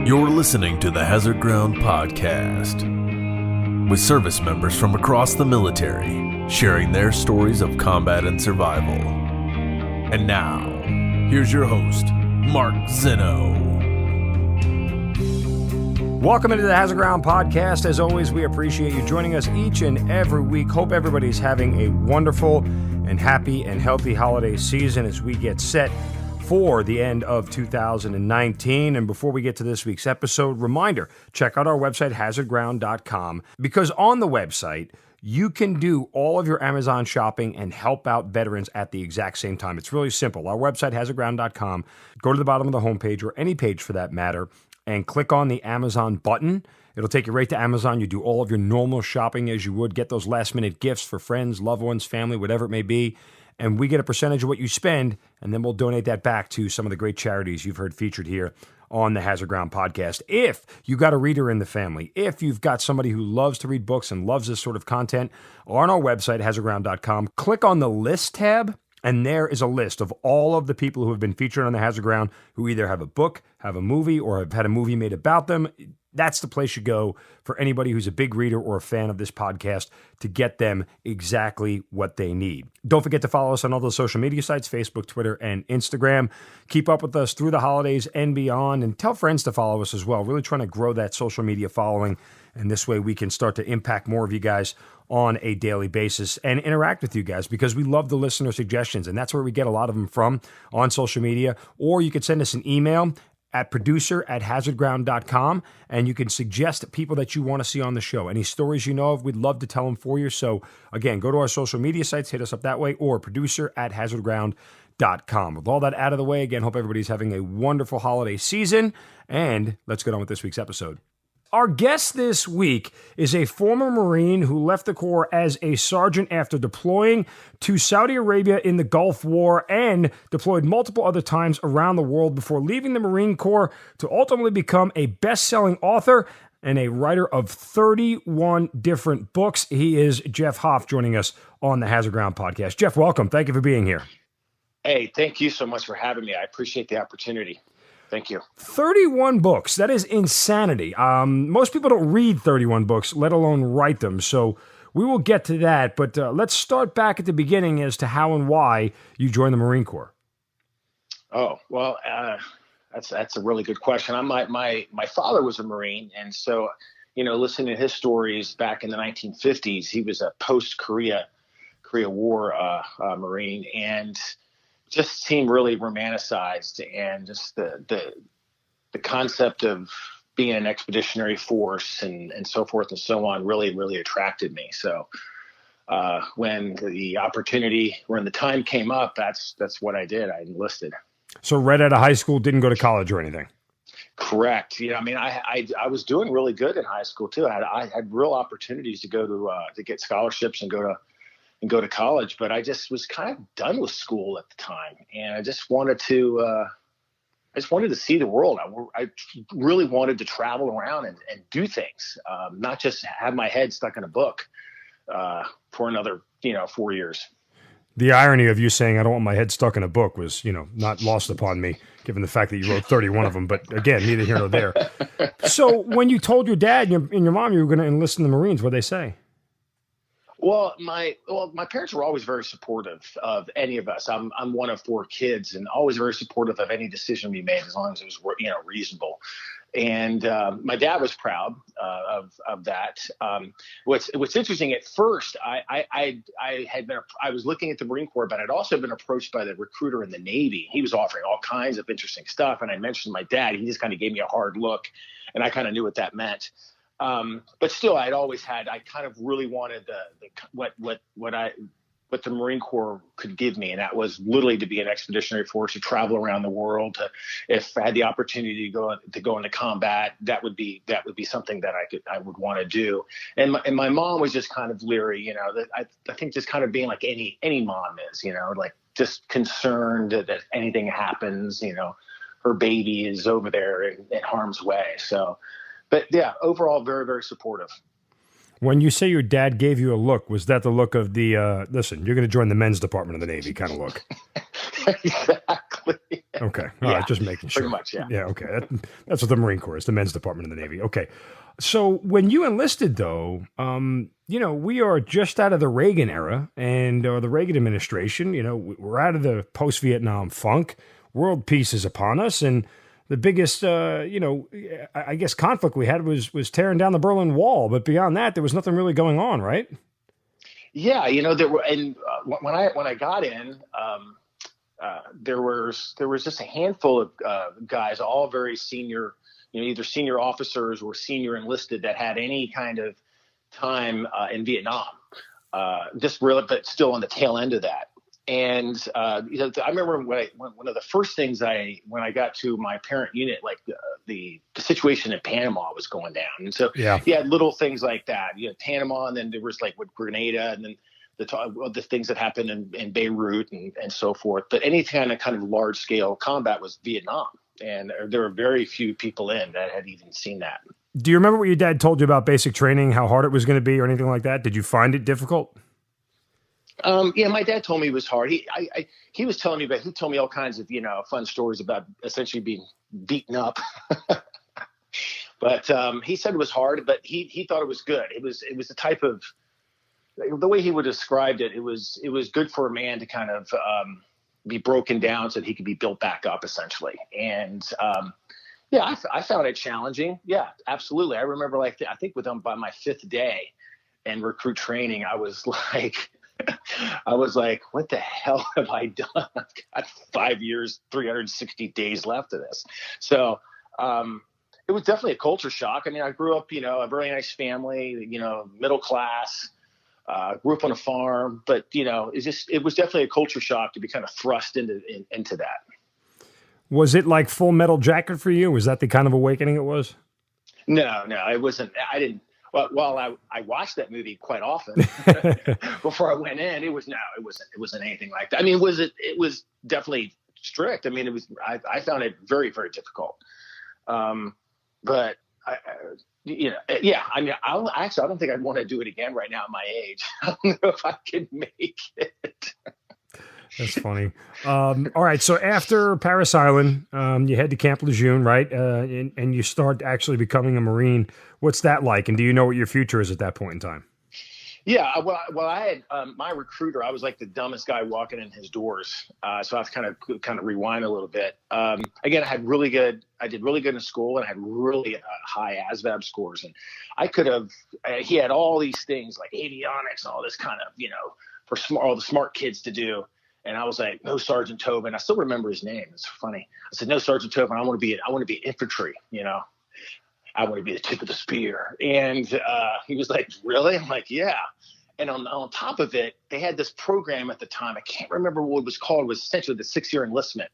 You're listening to the Hazard Ground Podcast, with service members from across the military sharing their stories of combat and survival. And now, here's your host, Mark Zeno. Welcome into the Hazard Ground Podcast. As always, we appreciate you joining us each and every week. Hope everybody's having a wonderful and happy and healthy holiday season as we get set for the end of 2019. And before we get to this week's episode, reminder, check out our website, hazardground.com, because on the website, you can do all of your Amazon shopping and help out veterans at the exact same time. It's really simple. Our website, hazardground.com, go to the bottom of the homepage, or any page for that matter, and click on the Amazon button. It'll take you right to Amazon. You do all of your normal shopping as you would, get those last-minute gifts for friends, loved ones, family, whatever it may be. And we get a percentage of what you spend, and then we'll donate that back to some of the great charities you've heard featured here on the Hazard Ground Podcast. If you got a reader in the family, if you've got somebody who loves to read books and loves this sort of content, on our website, hazardground.com, click on the List tab, and there is a list of all of the people who have been featured on the Hazard Ground who either have a book, have a movie, or have had a movie made about them. That's the place you go for anybody who's a big reader or a fan of this podcast to get them exactly what they need. Don't forget to follow us on all those social media sites, Facebook, Twitter, and Instagram. Keep up with us through the holidays and beyond, and tell friends to follow us as well. Really trying to grow that social media following, and this way we can start to impact more of you guys on a daily basis and interact with you guys, because we love the listener suggestions, and that's where we get a lot of them from, on social media. Or you could send us an email at producer@hazardground.com, and you can suggest people that you want to see on the show. Any stories you know of, we'd love to tell them for you. So again, go to our social media sites, hit us up that way, or producer@hazardground.com. With all that out of the way, again, hope everybody's having a wonderful holiday season, and let's get on with this week's episode. Our guest this week is a former Marine who left the Corps as a sergeant after deploying to Saudi Arabia in the Gulf War, and deployed multiple other times around the world before leaving the Marine Corps to ultimately become a best-selling author and a writer of 31 different books. He is Geoff Hopf, joining us on the Hazard Ground Podcast. Geoff, welcome. Thank you for being here. Hey, thank you so much for having me. I appreciate the opportunity. Thank you. 31 books. That is insanity. Most people don't read 31 books, let alone write them. So we will get to that. But let's start back at the beginning as to how and why you joined the Marine Corps. Oh, well, that's a really good question. My father was a Marine. And so, listening to his stories back in the 1950s, he was a post-Korea War Marine, and just seemed really romanticized, and just the concept of being an expeditionary force and so forth and so on really, really attracted me. So when the time came up, that's what I did. I enlisted. So right out of high school, didn't go to college or anything? Correct. I was doing really good in high school too. I had real opportunities to go to get scholarships and go to college, but I just was kind of done with school at the time, and I just wanted to see the world. I really wanted to travel around and do things, not just have my head stuck in a book for another 4 years. The irony of you saying I don't want my head stuck in a book was, not lost upon me, given the fact that you wrote 31 of them. But again, neither here nor there. So when you told your dad and your mom you were going to enlist in the Marines, what'd they say? Well, my parents were always very supportive of any of us. I'm one of 4 kids, and always very supportive of any decision we made, as long as it was reasonable. And my dad was proud of that. What's interesting, at first I was looking at the Marine Corps, but I'd also been approached by the recruiter in the Navy. He was offering all kinds of interesting stuff, and I mentioned my dad. He just kind of gave me a hard look, and I kind of knew what that meant. But still, I kind of really wanted what the Marine Corps could give me. And that was literally to be an expeditionary force, to travel around the world. If I had the opportunity to go into combat, that would be something that I would want to do. And my mom was just kind of leery, that I think just kind of being like any mom is, like just concerned that anything happens, her baby is over there in harm's way. So, but yeah, overall, very, very supportive. When you say your dad gave you a look, was that the look of the, listen, you're going to join the men's department of the Navy kind of look? Exactly. Okay. All right. Just making sure. Pretty much, yeah. Yeah. Okay. That's what the Marine Corps is, the men's department in the Navy. Okay. So when you enlisted, though, we are just out of the Reagan era and the Reagan administration. We're out of the post-Vietnam funk. World peace is upon us, and the biggest, I guess, conflict we had was tearing down the Berlin Wall. But beyond that, there was nothing really going on, right? Yeah, there were, and when I got in, there was just a handful of guys, all very senior, either senior officers or senior enlisted that had any kind of time in Vietnam. Just really, but still on the tail end of that. And I remember one of the first things when I got to my parent unit, like the situation in Panama was going down, and so you had little things like that. You had Panama, and then there was like with Grenada, and then the things that happened in Beirut and so forth. But any kind of large scale combat was Vietnam, and there were very few people that had even seen that. Do you remember what your dad told you about basic training, how hard it was going to be, or anything like that? Did you find it difficult? Yeah, my dad told me it was hard. He was telling me, he told me all kinds of, fun stories about essentially being beaten up. But he said it was hard, but he thought it was good. It was the type of, the way he would describe it, it was good for a man to kind of be broken down so that he could be built back up, essentially. And I found it challenging. Yeah, absolutely. I remember I think by my 5th day in recruit training, I was like, what the hell have I done? I've got 5 years, 360 days left of this. So it was definitely a culture shock. I mean, I grew up, a very nice family, middle class, grew up on a farm, but, it was definitely a culture shock to be kind of thrust into that. Was it like Full Metal Jacket for you? Was that the kind of awakening it was? No, it wasn't. I didn't. Well, I watched that movie quite often before I went in. It wasn't anything like that. I mean, it was definitely strict. I mean, I found it very, very difficult. But I mean, I don't think I'd want to do it again right now at my age. I don't know if I could make it. That's funny. All right. So after Paris Island, you head to Camp Lejeune, right? And you start actually becoming a Marine. What's that like? And do you know what your future is at that point in time? Yeah. Well, I had my recruiter. I was like the dumbest guy walking in his doors. So I have to kind of rewind a little bit. Again, I did really good in school, and I had really high ASVAB scores. And he had all these things like avionics, all this kind of, for all the smart kids to do. And I was like, no, Sergeant Tobin. I still remember his name. It's funny. I said, no, Sergeant Tobin. I want to be infantry. I want to be the tip of the spear. And he was like, really? I'm like, yeah. And on top of it, they had this program at the time. I can't remember what it was called. It was essentially the 6-year enlistment.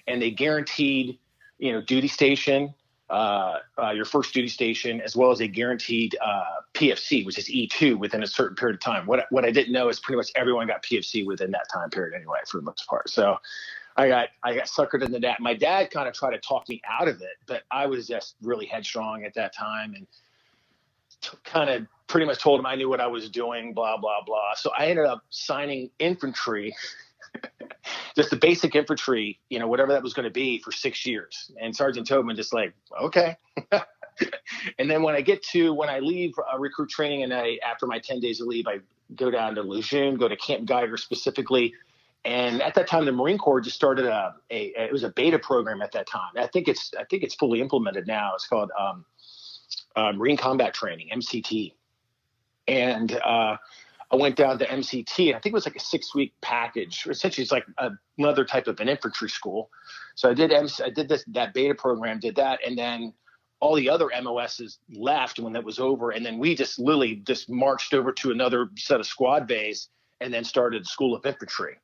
And they guaranteed, duty station, your first duty station, as well as a guaranteed PFC, which is E2 within a certain period of time. What I didn't know is pretty much everyone got PFC within that time period anyway, for the most part. So I got suckered into that. My dad kind of tried to talk me out of it, but I was just really headstrong at that time, and kind of pretty much told him I knew what I was doing, blah, blah, blah. So I ended up signing infantry, just the basic infantry, whatever that was going to be, for 6 years. And Sergeant Tobin just like, okay. And then when I leave recruit training, and after my 10 days of leave, I go down to Lejeune, go to Camp Geiger specifically. And at that time, the Marine Corps just started it was a beta program at that time. I think it's fully implemented now. It's called Marine Combat Training, MCT. And I went down to MCT, and I think it was like a 6-week package. Essentially, it's like another type of an infantry school. So I did that beta program, did that, and then all the other MOSs left when that was over, and then we just literally just marched over to another set of squad bays, and then started the School of Infantry.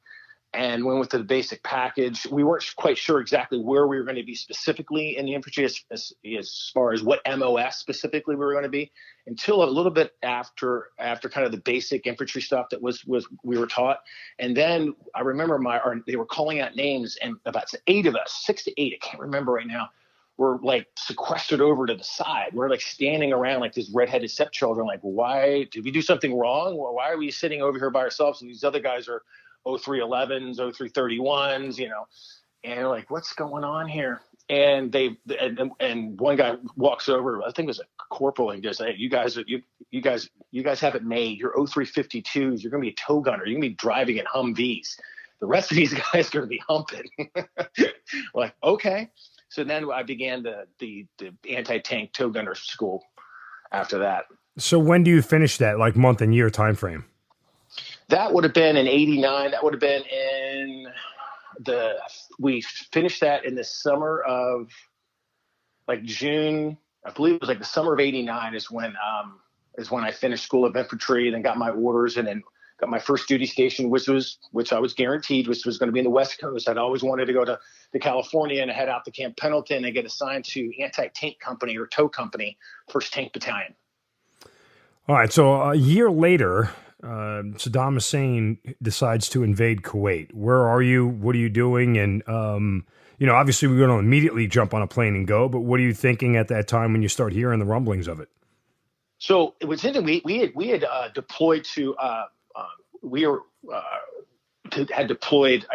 And went with the basic package. We weren't quite sure exactly where we were going to be specifically in the infantry as far as what MOS specifically we were going to be, until a little bit after kind of the basic infantry stuff that was we were taught. And then I remember they were calling out names, and about 8 of us, 6 to 8, I can't remember right now, were like sequestered over to the side. We're like standing around like these redheaded stepchildren, like, why did we do something wrong? Well, why are we sitting over here by ourselves? And these other guys are 0311s, 0331s, And like, what's going on here? And and one guy walks over, I think it was a corporal, and goes, "Hey, you guys have it made. You're 0352s. You're going to be a tow gunner. You're going to be driving in Humvees. The rest of these guys are going to be humping." Like, okay. So then I began the anti-tank tow gunner school after that. So when do you finish that, like month and year time frame? That would have been in 89. That would have been we finished that in the summer of like June. I believe it was like the summer of 89 is when I finished School of Infantry, then got my orders, and then got my first duty station, which I was guaranteed, which was going to be in the West Coast. I'd always wanted to go to California and head out to Camp Pendleton and get assigned to anti-tank company or tow company, 1st Tank Battalion. All right. So a year later, Saddam Hussein decides to invade Kuwait. Where are you? What are you doing? And, obviously we're going to immediately jump on a plane and go, but what are you thinking at that time when you start hearing the rumblings of it? So it was interesting. We had deployed to, had deployed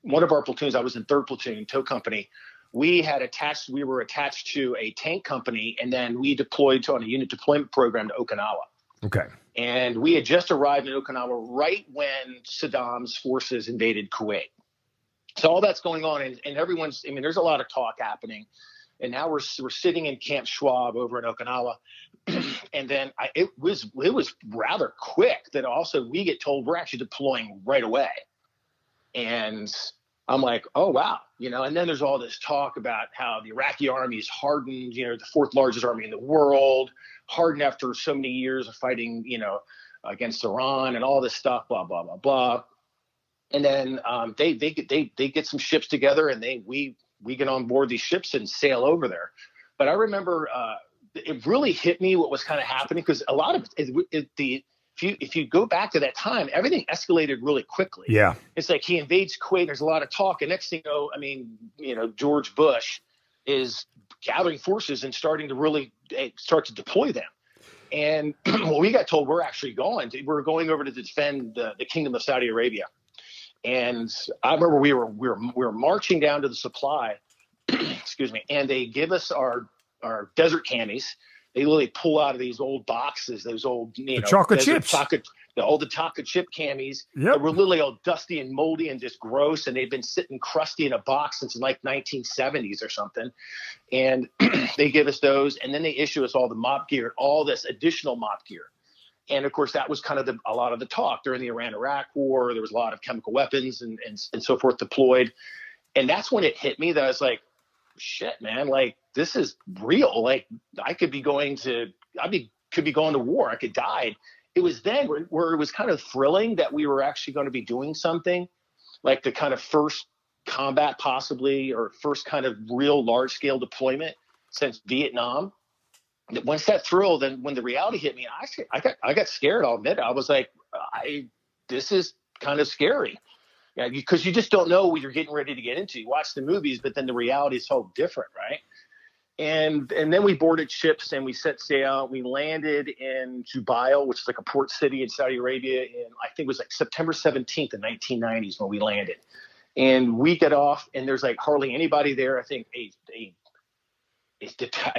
one of our platoons. I was in 3rd Platoon, tow company. We were attached to a tank company, and then we deployed on a unit deployment program to Okinawa. Okay. And we had just arrived in Okinawa right when Saddam's forces invaded Kuwait. So all that's going on, and everyone's, there's a lot of talk happening. And now we're sitting in Camp Schwab over in Okinawa. And then it was rather quick that also we get told we're actually deploying right away. And I'm like, oh, wow. And then there's all this talk about how the Iraqi army is hardened, the 4th largest army in the world, hardened after so many years of fighting, against Iran and all this stuff, blah, blah, blah, blah. And then they get some ships together, and we get on board these ships and sail over there. But I remember it really hit me what was kind of happening, because a lot of if you go back to that time, everything escalated really quickly. Yeah. It's like he invades Kuwait. There's a lot of talk. And next thing you know, George Bush is gathering forces and starting to really start to deploy them. And we got told we're going over to defend the Kingdom of Saudi Arabia. And I remember we were marching down to the supply, excuse me, and they give us our desert camis. They literally pull out of these old boxes, those old, the chocolate chips, the chocolate chip camis. Yep. They were literally all dusty and moldy and just gross. And they've been sitting crusty in a box since like 1970s or something. And they give us those, and then they issue us all the mop gear, all this additional mop gear. And of course, that was kind of a lot of the talk during the Iran-Iraq war. There was a lot of chemical weapons and so forth deployed. And that's when it hit me that I was like, shit, man, like, this is real. Like, I could be going to war. I could die. It was then where it was kind of thrilling that we were actually going to be doing something like the kind of first combat possibly, or first kind of real large scale deployment since Vietnam. Once that thrill, then when the reality hit me, I got scared. I'll admit it. I was like, this is kind of scary. Yeah, because you just don't know what you're getting ready to get into. You watch the movies, but then the reality is so different, right? And then we boarded ships and we set sail. We landed in Jubail, which is like a port city in Saudi Arabia, I think it was like September 17th in 1990s when we landed. And we get off, and there's like hardly anybody there. I think a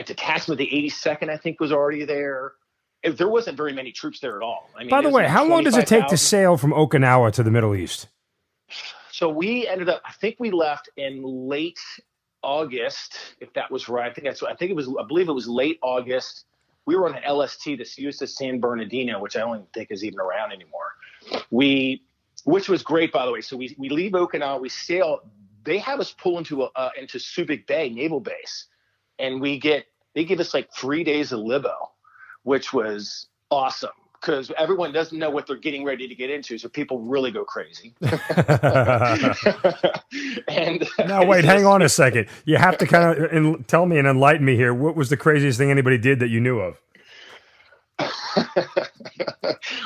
detachment, the 82nd, I think, was already there. There wasn't very many troops there at all. By the way, how long does it take to sail from Okinawa to the Middle East? So we ended up, I think we left in late August, if that was right. I believe it was late August. We were on an LST, the USS San Bernardino, which I don't think is even around anymore. Which was great, by the way. So we leave Okinawa, we sail. They have us pull into Subic Bay Naval Base, and they give us like 3 days of libo, which was awesome, because everyone doesn't know what they're getting ready to get into, so people really go crazy. And now, wait, hang on a second. You have to kind of tell me and enlighten me here. What was the craziest thing anybody did that you knew of?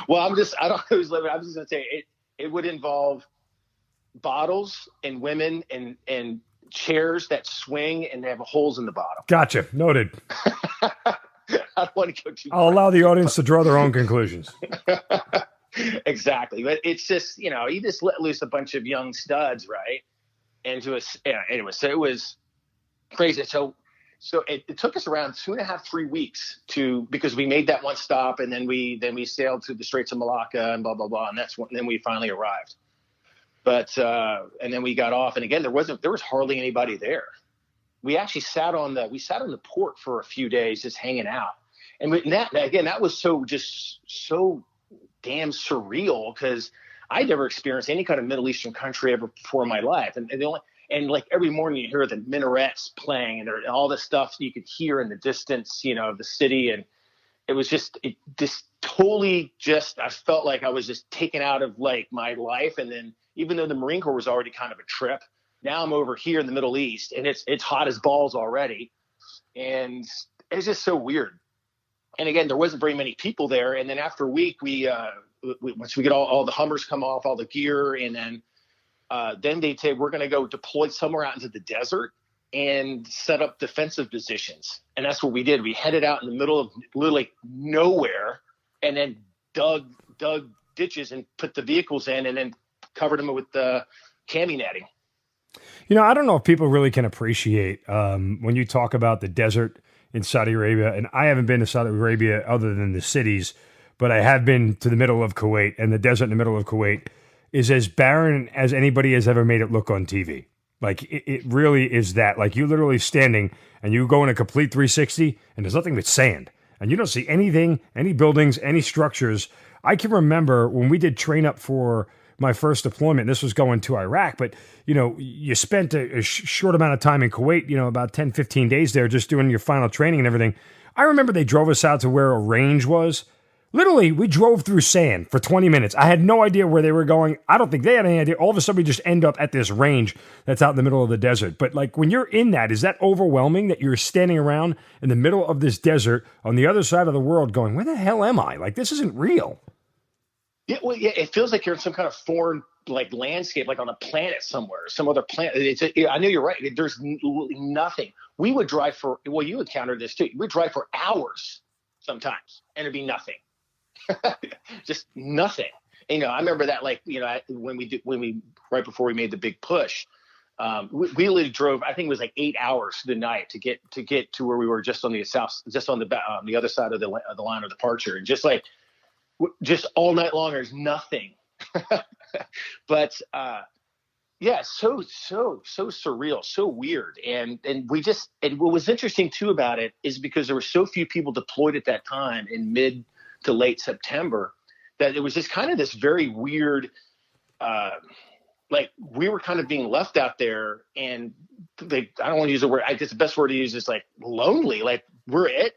Well, I'm just going to say it would involve bottles and women and chairs that swing and they have holes in the bottom. Gotcha. Noted. I don't want to go too I'll allow the audience to draw their own conclusions. Exactly. But it's just, you just let loose a bunch of young studs, right? And anyway, so it was crazy. So it took us around 2.5, 3 weeks because we made that one stop, and then we sailed to the Straits of Malacca and blah, blah, blah. And then we finally arrived. But, and then we got off, and again, there was hardly anybody there. We actually sat on the port for a few days, just hanging out. And that was so damn surreal, because I'd never experienced any kind of Middle Eastern country ever before in my life. And like every morning you hear the minarets playing and all the stuff you could hear in the distance, of the city. And it was just totally I felt like I was just taken out of like my life. And then even though the Marine Corps was already kind of a trip, now I'm over here in the Middle East, and it's hot as balls already. And it's just so weird. And again, there wasn't very many people there. And then after a week, once we get all the Hummers come off, all the gear, and then they say we're going to go deploy somewhere out into the desert and set up defensive positions. And that's what we did. We headed out in the middle of literally nowhere, and then dug ditches and put the vehicles in, and then covered them with the cami netting. I don't know if people really can appreciate when you talk about the desert in Saudi Arabia, and I haven't been to Saudi Arabia other than the cities, but I have been to the middle of Kuwait, and the desert in the middle of Kuwait is as barren as anybody has ever made it look on TV. Like, it really is that. Like, you're literally standing, and you go in a complete 360, and there's nothing but sand. And you don't see anything, any buildings, any structures. I can remember when we did train up for my first deployment, this was going to Iraq, but, you spent a short amount of time in Kuwait, about 10, 15 days there, just doing your final training and everything. I remember they drove us out to where a range was. Literally, we drove through sand for 20 minutes. I had no idea where they were going. I don't think they had any idea. All of a sudden, we just end up at this range that's out in the middle of the desert. But like, when you're in that, is that overwhelming that you're standing around in the middle of this desert on the other side of the world going, where the hell am I? Like, this isn't real. Yeah, well, yeah, it feels like you're in some kind of foreign like landscape, like on a planet somewhere, some other planet. I know you're right. There's nothing. We would drive you encountered this too. We'd drive for hours sometimes, and it'd be nothing. Just nothing. I remember that, like, when we right before we made the big push, we literally drove, I think it was like 8 hours to the night to get to where we were, just on the other side of the line of departure, and just all night long there's nothing. But yeah, so surreal, so weird. And what was interesting too about it is because there were so few people deployed at that time in mid to late September, that it was just kind of this very weird, like we were kind of being left out there, and I don't want to use the word, I guess the best word to use is like lonely. Like, we're it.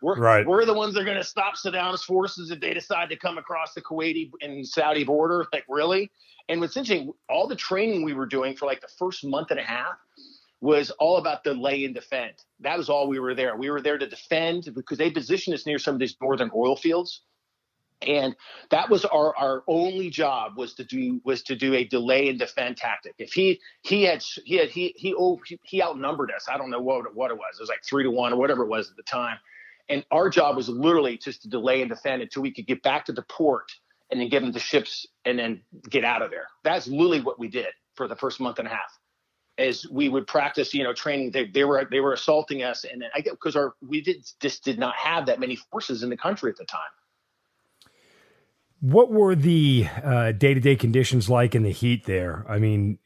We're the ones that are going to stop Saddam's forces if they decide to come across the Kuwaiti and Saudi border. Like, really? And what's interesting, all the training we were doing for like the first month and a half was all about delay and defend. That was all we were there. We were there to defend, because they positioned us near some of these northern oil fields. And that was our only job, was to do a delay and defend tactic. If he outnumbered us, I don't know what it was. It was like 3-1 or whatever it was at the time. And our job was literally just to delay and defend until we could get back to the port, and then give them the ships and then get out of there. That's literally what we did for the first month and a half. As we would practice, training, they were assaulting us, and then because we did not have that many forces in the country at the time. What were the day-to-day conditions like in the heat there? I mean,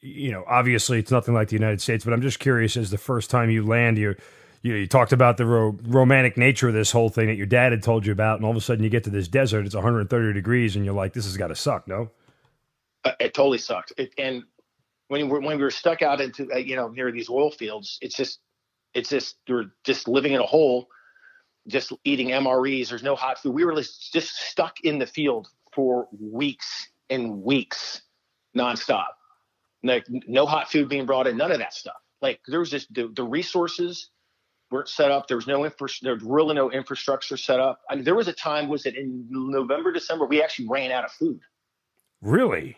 obviously it's nothing like the United States, but I'm just curious, as the first time you land, you talked about the romantic nature of this whole thing that your dad had told you about, and all of a sudden you get to this desert, it's 130 degrees, and you're like, this has got to suck, no? It totally sucked. And when we were stuck out into, near these oil fields, it's just we're just living in a hole, just eating MREs. There's no hot food. We were just stuck in the field for weeks and weeks, nonstop. Like, no hot food being brought in, none of that stuff. Like, there was just the resources weren't set up. There was there was really no infrastructure set up. I mean, there was a time, was it in November, December, we actually ran out of food. Really?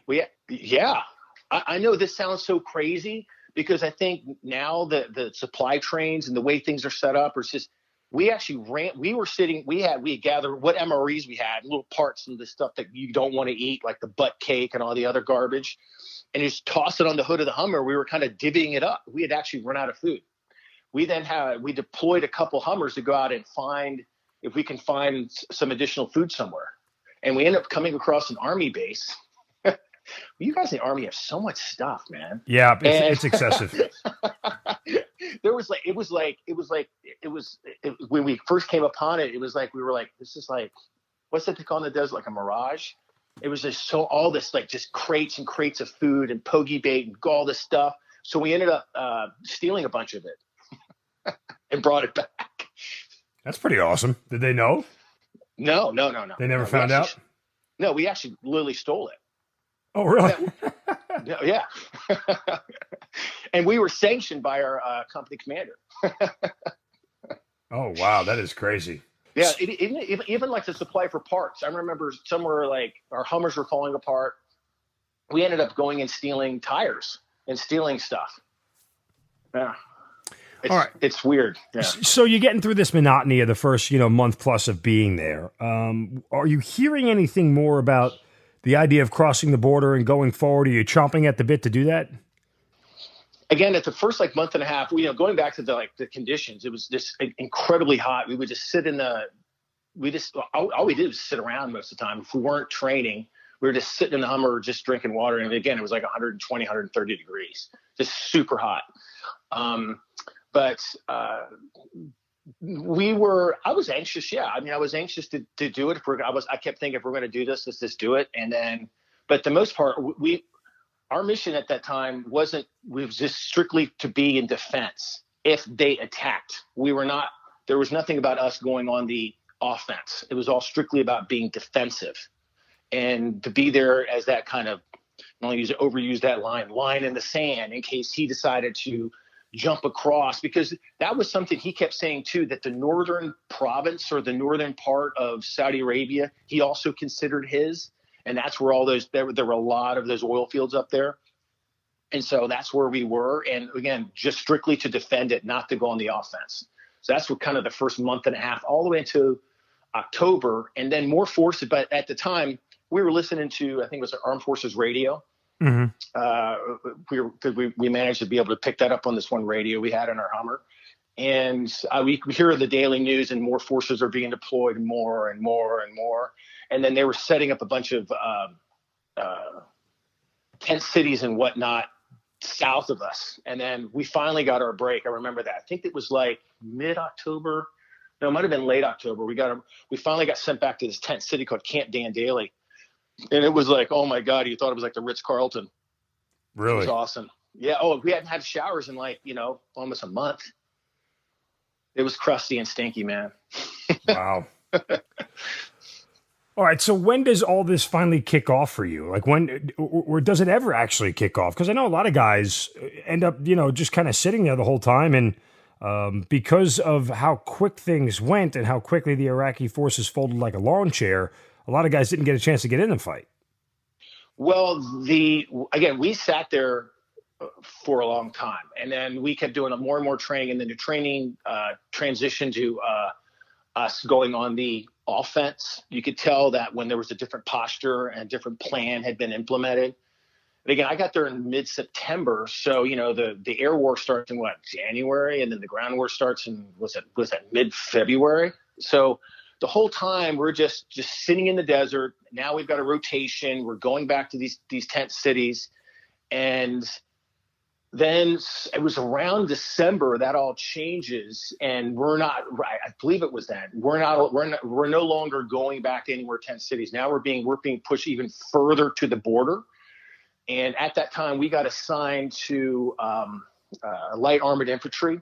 Yeah. I know this sounds so crazy, because I think now the supply trains and the way things are set up, it's just, we had gathered what MREs we had, little parts of the stuff that you don't want to eat, like the butt cake and all the other garbage. and just toss it on the hood of the Hummer. We were kind of divvying it up. We had actually run out of food. We deployed a couple Hummers to go out and find if we can find some additional food somewhere. And we ended up coming across an Army base. You guys in the Army have so much stuff, man. Yeah, it's excessive. When we first came upon it, it was like, we were like, this is like, what's that they call in the desert? Like a mirage. It was just all this, like just crates and crates of food and pogey bait and all this stuff. So we ended up stealing a bunch of it and brought it back. That's pretty awesome. Did they know? No. They never found out? No, we actually literally stole it. Oh, really? Yeah. And we were sanctioned by our company commander. Oh, wow. That is crazy. Yeah. Even like the supply for parts. I remember somewhere like our Hummers were falling apart. We ended up going and stealing tires and stealing stuff. Yeah. All right. It's weird. Yeah. So you're getting through this monotony of the first, month plus of being there. Are you hearing anything more about the idea of crossing the border and going forward? Are you chomping at the bit to do that? Again, at the first month and a half, going back to the conditions, it was just incredibly hot. We would just sit all we did was sit around most of the time. If we weren't training, we were just sitting in the Hummer, just drinking water. And again, it was like 120, 130 degrees, just super hot. But I was anxious. Yeah. I mean, I was anxious to do it. I kept thinking, if we're going to do this, let's just do it. And then, but the most part, our mission at that time was just strictly to be in defense. If they attacked, there was nothing about us going on the offense. It was all strictly about being defensive, and to be there as that kind of, I don't overuse that line in the sand in case he decided to jump across, because that was something he kept saying too, that the northern province or the northern part of Saudi Arabia, he also considered his. And that's where there were a lot of those oil fields up there. And so that's where we were. And again, just strictly to defend it, not to go on the offense. So that's what kind of the first month and a half, all the way into October, and then more forces. But at the time we were listening to, I think it was the Armed Forces radio. Mm-hmm. We managed to be able to pick that up on this one radio we had in our Hummer. And we hear the daily news, and more forces are being deployed, more and more and more. And then they were setting up a bunch of tent cities and whatnot south of us. And then we finally got our break. I remember that. I think it was like mid-October. No, it might have been late October. We finally got sent back to this tent city called Camp Dan Daly. And it was like, oh my God, you thought it was like the Ritz-Carlton. Really? It was awesome. Yeah. Oh, we hadn't had showers in almost a month. It was crusty and stinky, man. Wow. All right. So when does all this finally kick off for you? Like when, or does it ever actually kick off? Because I know a lot of guys end up, just kind of sitting there the whole time. And because of how quick things went and how quickly the Iraqi forces folded like a lawn chair, a lot of guys didn't get a chance to get in the fight. Well, we sat there for a long time, and then we kept doing more and more training, and then the training transitioned to us going on the offense. You could tell that when there was a different posture and a different plan had been implemented. And again, I got there in mid-September, so the air war starts in January, and then the ground war starts in was that mid-February. So the whole time we're just sitting in the desert. Now we've got a rotation. We're going back to these tent cities. And then it was around December that all changes, and I believe it was then. We're no longer going back to anywhere tent cities. Now we're being pushed even further to the border. And at that time we got assigned to light armored infantry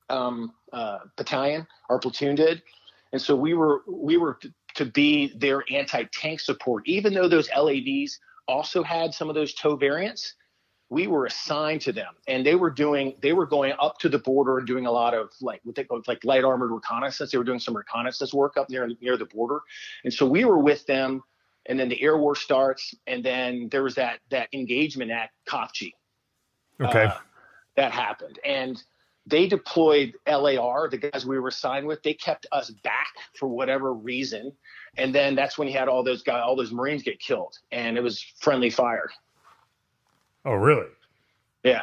battalion. Our platoon did. And so we were to be their anti-tank support. Even though those LAVs also had some of those tow variants, we were assigned to them, and they were going up to the border and doing a lot of what they call light armored reconnaissance. They were doing some reconnaissance work up near the border, and so we were with them. And then the air war starts, and then there was that engagement at Khafji. Okay, that happened, and they deployed LAR, the guys we were assigned with. They kept us back for whatever reason. And then that's when you had all those Marines get killed, and it was friendly fire. Oh, really? Yeah.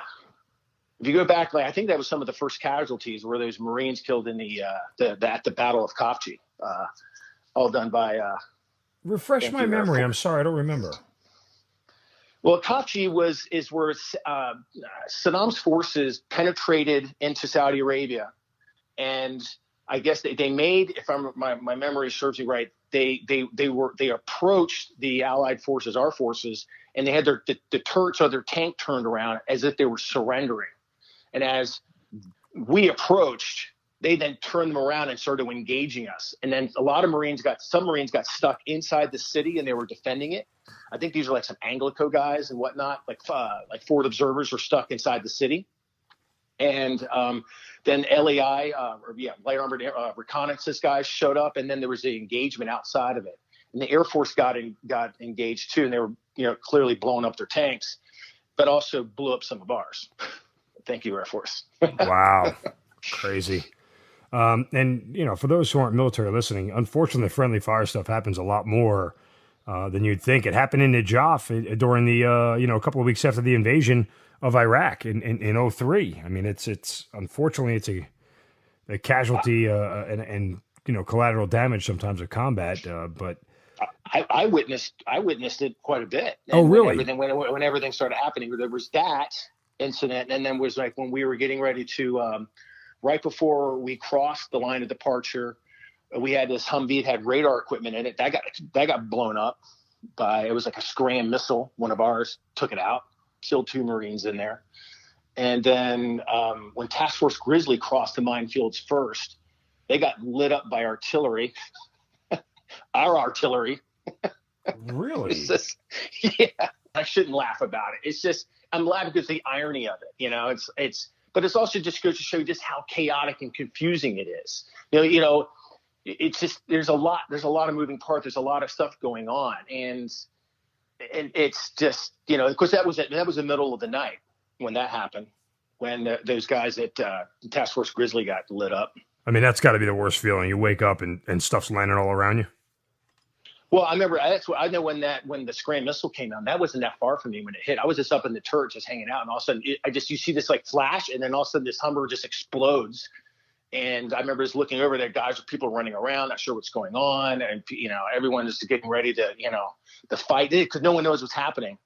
If you go back, like I think that was some of the first casualties were those Marines killed in at the Battle of Khafji, all done by Refresh my anti-air memory. I'm force. sorry, I don't remember. Well, Khafji is where Saddam's forces penetrated into Saudi Arabia, and I guess they made, if my memory serves me right, they approached the Allied forces, our forces, and they had the turrets of their tank turned around as if they were surrendering. And as we approached, they then turned them around and started engaging us. And then some Marines got stuck inside the city and they were defending it. I think these are like some Anglico guys and whatnot, like forward observers were stuck inside the city. And then LAI, light armored reconnaissance guys showed up, and then there was the engagement outside of it. And the Air Force got engaged too, and they were clearly blowing up their tanks, but also blew up some of ours. Thank you, Air Force. Wow. Crazy. And, for those who aren't military listening, unfortunately, friendly fire stuff happens a lot more than you'd think. It happened in Najaf during the, a couple of weeks after the invasion of Iraq in 2003. I mean, it's unfortunately, it's a casualty and collateral damage sometimes of combat, but I witnessed it quite a bit. Oh, really? When everything started happening, there was that incident, and then was like when we were getting ready to, right before we crossed the line of departure, we had this Humvee, it had radar equipment in it. That got blown up it was like a Scram missile. One of ours took it out, killed 2 Marines in there. And then when Task Force Grizzly crossed the minefields first, they got lit up by artillery, our artillery. Really? Yeah. I shouldn't laugh about it. It's just, I'm laughing because the irony of it, but it's also just goes to show you just how chaotic and confusing it is. It's just, there's a lot of moving parts. There's a lot of stuff going on. And it's just, of course that was the middle of the night when that happened, when those guys at Task Force Grizzly got lit up. I mean, that's got to be the worst feeling. You wake up and stuff's landing all around you. Well, I remember I know when the Scram missile came out, that wasn't that far from me when it hit. I was just up in the turret, just hanging out, and all of a sudden, you see this like flash, and then all of a sudden this Hummer just explodes. And I remember just looking over there, people running around, not sure what's going on, and everyone is getting ready to the fight because no one knows what's happening.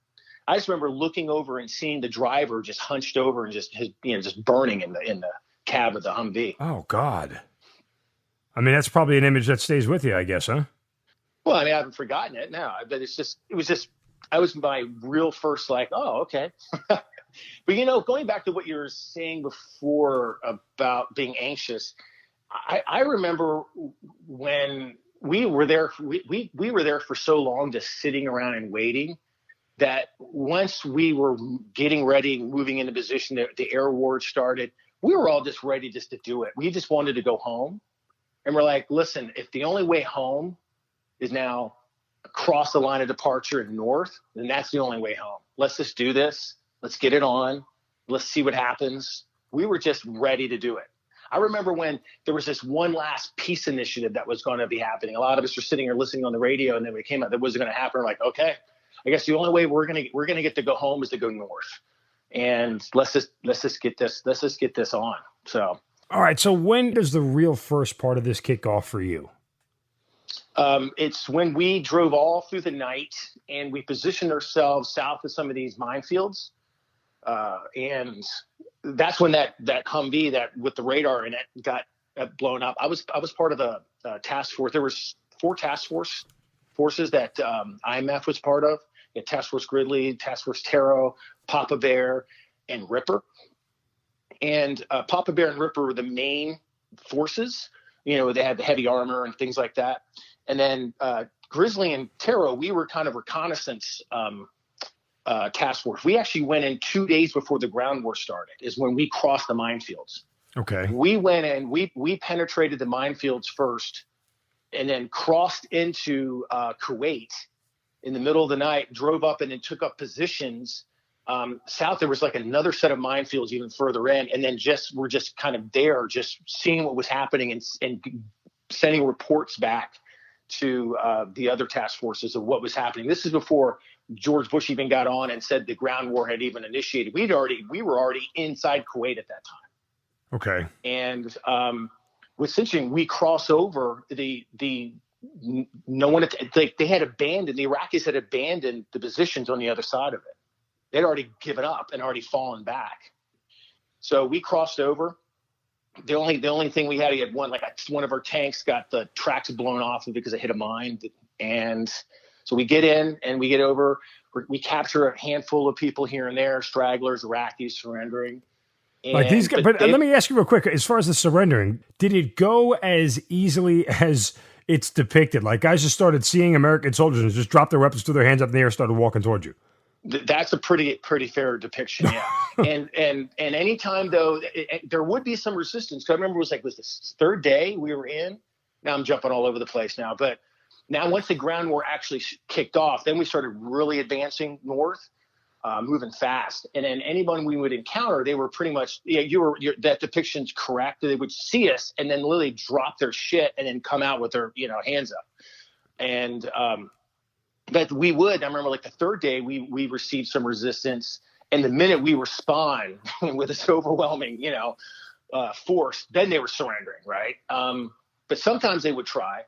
I just remember looking over and seeing the driver just hunched over and just burning in the cab of the Humvee. Oh God! I mean, that's probably an image that stays with you, I guess, huh? Well, I mean, I haven't forgotten it now, but I was my real first like, oh, okay. But, going back to what you were saying before about being anxious, I remember when we were there, we were there for so long, just sitting around and waiting, that once we were getting ready, moving into position, the air war started, we were all just ready just to do it. We just wanted to go home. And we're like, listen, if the only way home is now across the line of departure and north, then that's the only way home. Let's just do this. Let's get it on. Let's see what happens. We were just ready to do it. I remember when there was this one last peace initiative that was going to be happening. A lot of us were sitting here listening on the radio, and then when it came out that wasn't going to happen. We're like, okay, I guess the only way we're going to get to go home is to go north. And let's just get this on. So, all right. So when does the real first part of this kick off for you? It's when we drove all through the night and we positioned ourselves south of some of these minefields. And that's when that Humvee that with the radar in it got blown up. I was part of a task force. There was 4 task forces that IMF was part of. You had Task Force Gridley, Task Force Taro, Papa Bear, and Ripper. And Papa Bear and Ripper were the main forces. They had the heavy armor and things like that. And then Grizzly and Taro, we were kind of reconnaissance task force. We actually went in 2 days before the ground war started, is when we crossed the minefields. Okay. We went in, we penetrated the minefields first, and then crossed into Kuwait in the middle of the night, drove up and then took up positions. South, there was like another set of minefields even further in, and then we're just kind of there, just seeing what was happening and sending reports back to the other task forces of what was happening. This is before George Bush even got on and said the ground war had even initiated. We were already inside Kuwait at that time. Okay. And what's interesting, we cross over no one, like they had abandoned, the Iraqis had abandoned the positions on the other side of it. They'd already given up and already fallen back. So we crossed over. The only thing we had one of our tanks got the tracks blown off because it hit a mine. And so we get in and we get over, we capture a handful of people here and there, stragglers, Iraqis surrendering. Like these guys, but let me ask you real quick, as far as the surrendering, did it go as easily as it's depicted? Like guys just started seeing American soldiers and just dropped their weapons, threw their hands up in the air, started walking towards you? That's a pretty fair depiction, yeah. and anytime though, there would be some resistance. I remember it was the third day we were in. Now I'm jumping all over the place now, but now once the ground war actually kicked off, then we started really advancing north, moving fast. And then anyone we would encounter, they were pretty much, that depiction's correct. They would see us and then literally drop their shit and then come out with their hands up. And that we would, I remember like the third day we received some resistance, and the minute we respond with this overwhelming, force, then they were surrendering. Right. But sometimes they would try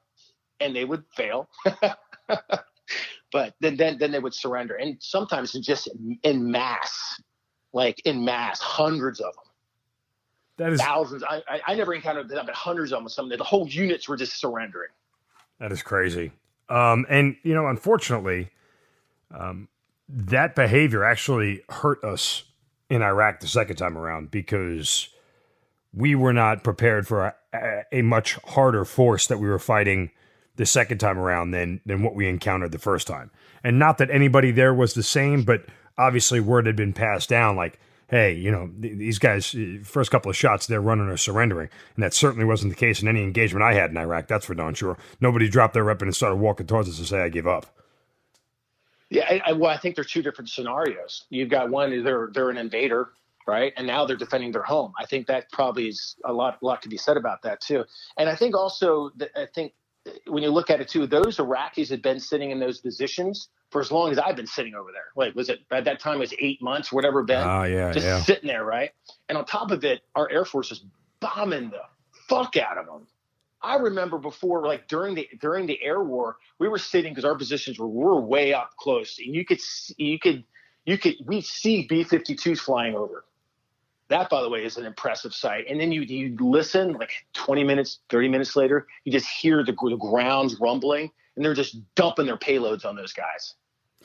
and they would fail, but then they would surrender. And sometimes just in mass, hundreds of them. That is thousands. I never encountered that, but hundreds of them. Some of the whole units were just surrendering. That is crazy. And unfortunately, that behavior actually hurt us in Iraq the second time around because we were not prepared for a much harder force that we were fighting the second time around than what we encountered the first time. And not that anybody there was the same, but obviously word had been passed down like, hey, these guys, first couple of shots, they're running or surrendering. And that certainly wasn't the case in any engagement I had in Iraq. That's for darn sure. Nobody dropped their weapon and started walking towards us to say, I give up. Yeah, I think there's two different scenarios. You've got one, they're an invader, right? And now they're defending their home. I think that probably is a lot to be said about that too. And I think also, when you look at it too, those Iraqis had been sitting in those positions for as long as I've been sitting over there. Like, was it at that time? It was 8 months, whatever. Ben, sitting there, right? And on top of it, our Air Force was bombing the fuck out of them. I remember before, like during the air war, we were sitting because our positions were way up close, and we see B-52s flying over. That, by the way, is an impressive sight. And then you listen, like 20 minutes, 30 minutes later, you just hear the grounds rumbling, and they're just dumping their payloads on those guys.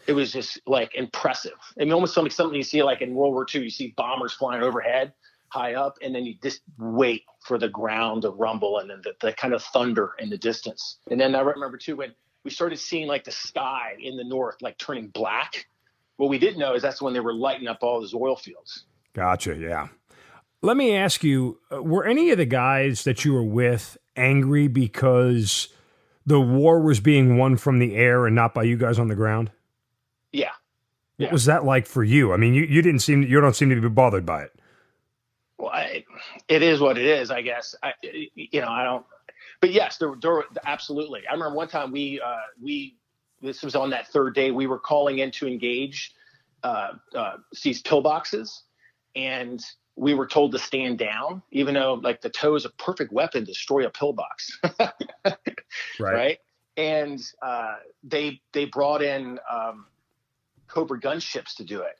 It was just like impressive. I mean, almost something you see like in World War II. You see bombers flying overhead, high up, and then you just wait for the ground to rumble, and then the kind of thunder in the distance. And then I remember too when we started seeing like the sky in the north like turning black. What we didn't know is that's when they were lighting up all those oil fields. Gotcha, yeah. Let me ask you, were any of the guys that you were with angry because the war was being won from the air and not by you guys on the ground? Yeah. What was that like for you? I mean, you don't seem to be bothered by it. Well, it is what it is, I guess. I don't. But yes, there absolutely. I remember one time this was on that third day, we were calling in to engage these pillboxes, and we were told to stand down, even though like the TOW is a perfect weapon to destroy a pillbox. Right. And they brought in Cobra gunships to do it.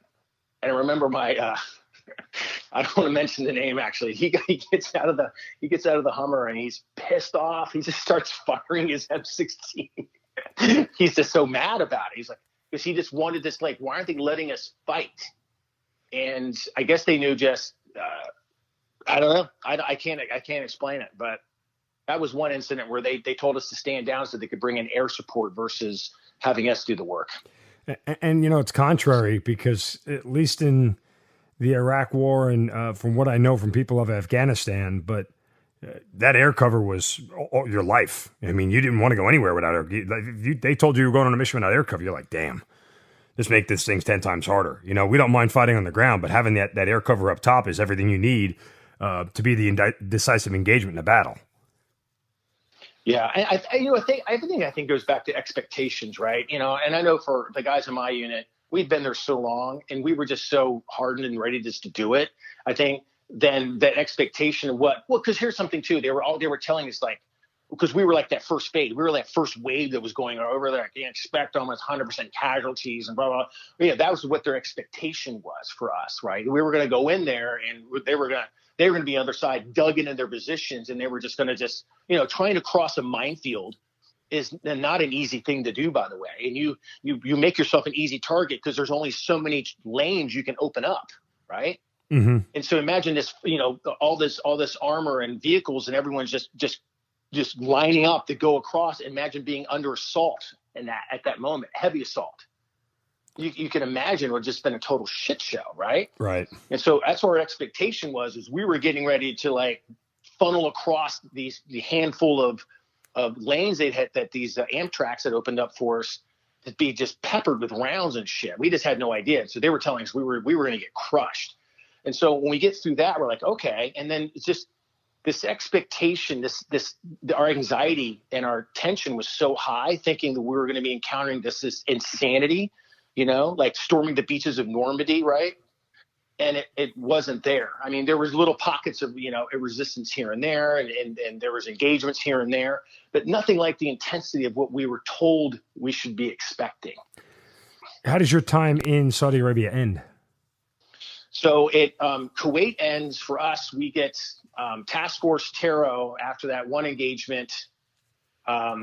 And I remember my I don't want to mention the name actually. He gets out of the Hummer and he's pissed off. He just starts firing his M16. He's just so mad about it. He's like, because he just wanted this, like, why aren't they letting us fight? And I guess they knew just I don't know. I can't explain it, but that was one incident where they told us to stand down so they could bring in air support versus having us do the work. And it's contrary, because at least in the Iraq War and from what I know from people of Afghanistan, but that air cover was your life. I mean, you didn't want to go anywhere without air. They told you were going on a mission without air cover. You're like, damn, just make this thing 10 times harder. We don't mind fighting on the ground, but having that air cover up top is everything you need to be the decisive engagement in a battle. Yeah, I think goes back to expectations, right? And I know for the guys in my unit, we'd been there so long, and we were just so hardened and ready just to do it. I think then that expectation of because here's something too. They were telling us, like, because we were like that first phase, we were that first wave that was going over there. Like, you expect almost 100% casualties and blah blah. Yeah, that was what their expectation was for us, right? We were going to go in there, and they were going to be on the other side, dug into their positions, and they were just going to trying to cross a minefield is not an easy thing to do, by the way. And you make yourself an easy target because there's only so many lanes you can open up, right? Mm-hmm. And so imagine this, all this armor and vehicles, and everyone's just lining up to go across. Imagine being under assault at that moment, heavy assault. You can imagine it would just been a total shit show, right? Right. And so that's what our expectation was, is we were getting ready to like funnel across the handful of lanes that these Amtraks had opened up for us, to be just peppered with rounds and shit. We just had no idea. So they were telling us we were going to get crushed. And so when we get through that, we're like, okay. And then it's just this expectation, our anxiety and our tension was so high, thinking that we were going to be encountering this insanity, like storming the beaches of Normandy, right? And it wasn't there. I mean, there was little pockets of, resistance here and there, and there was engagements here and there, but nothing like the intensity of what we were told we should be expecting. How does your time in Saudi Arabia end? So Kuwait ends for us. We get Task Force Taro after that one engagement at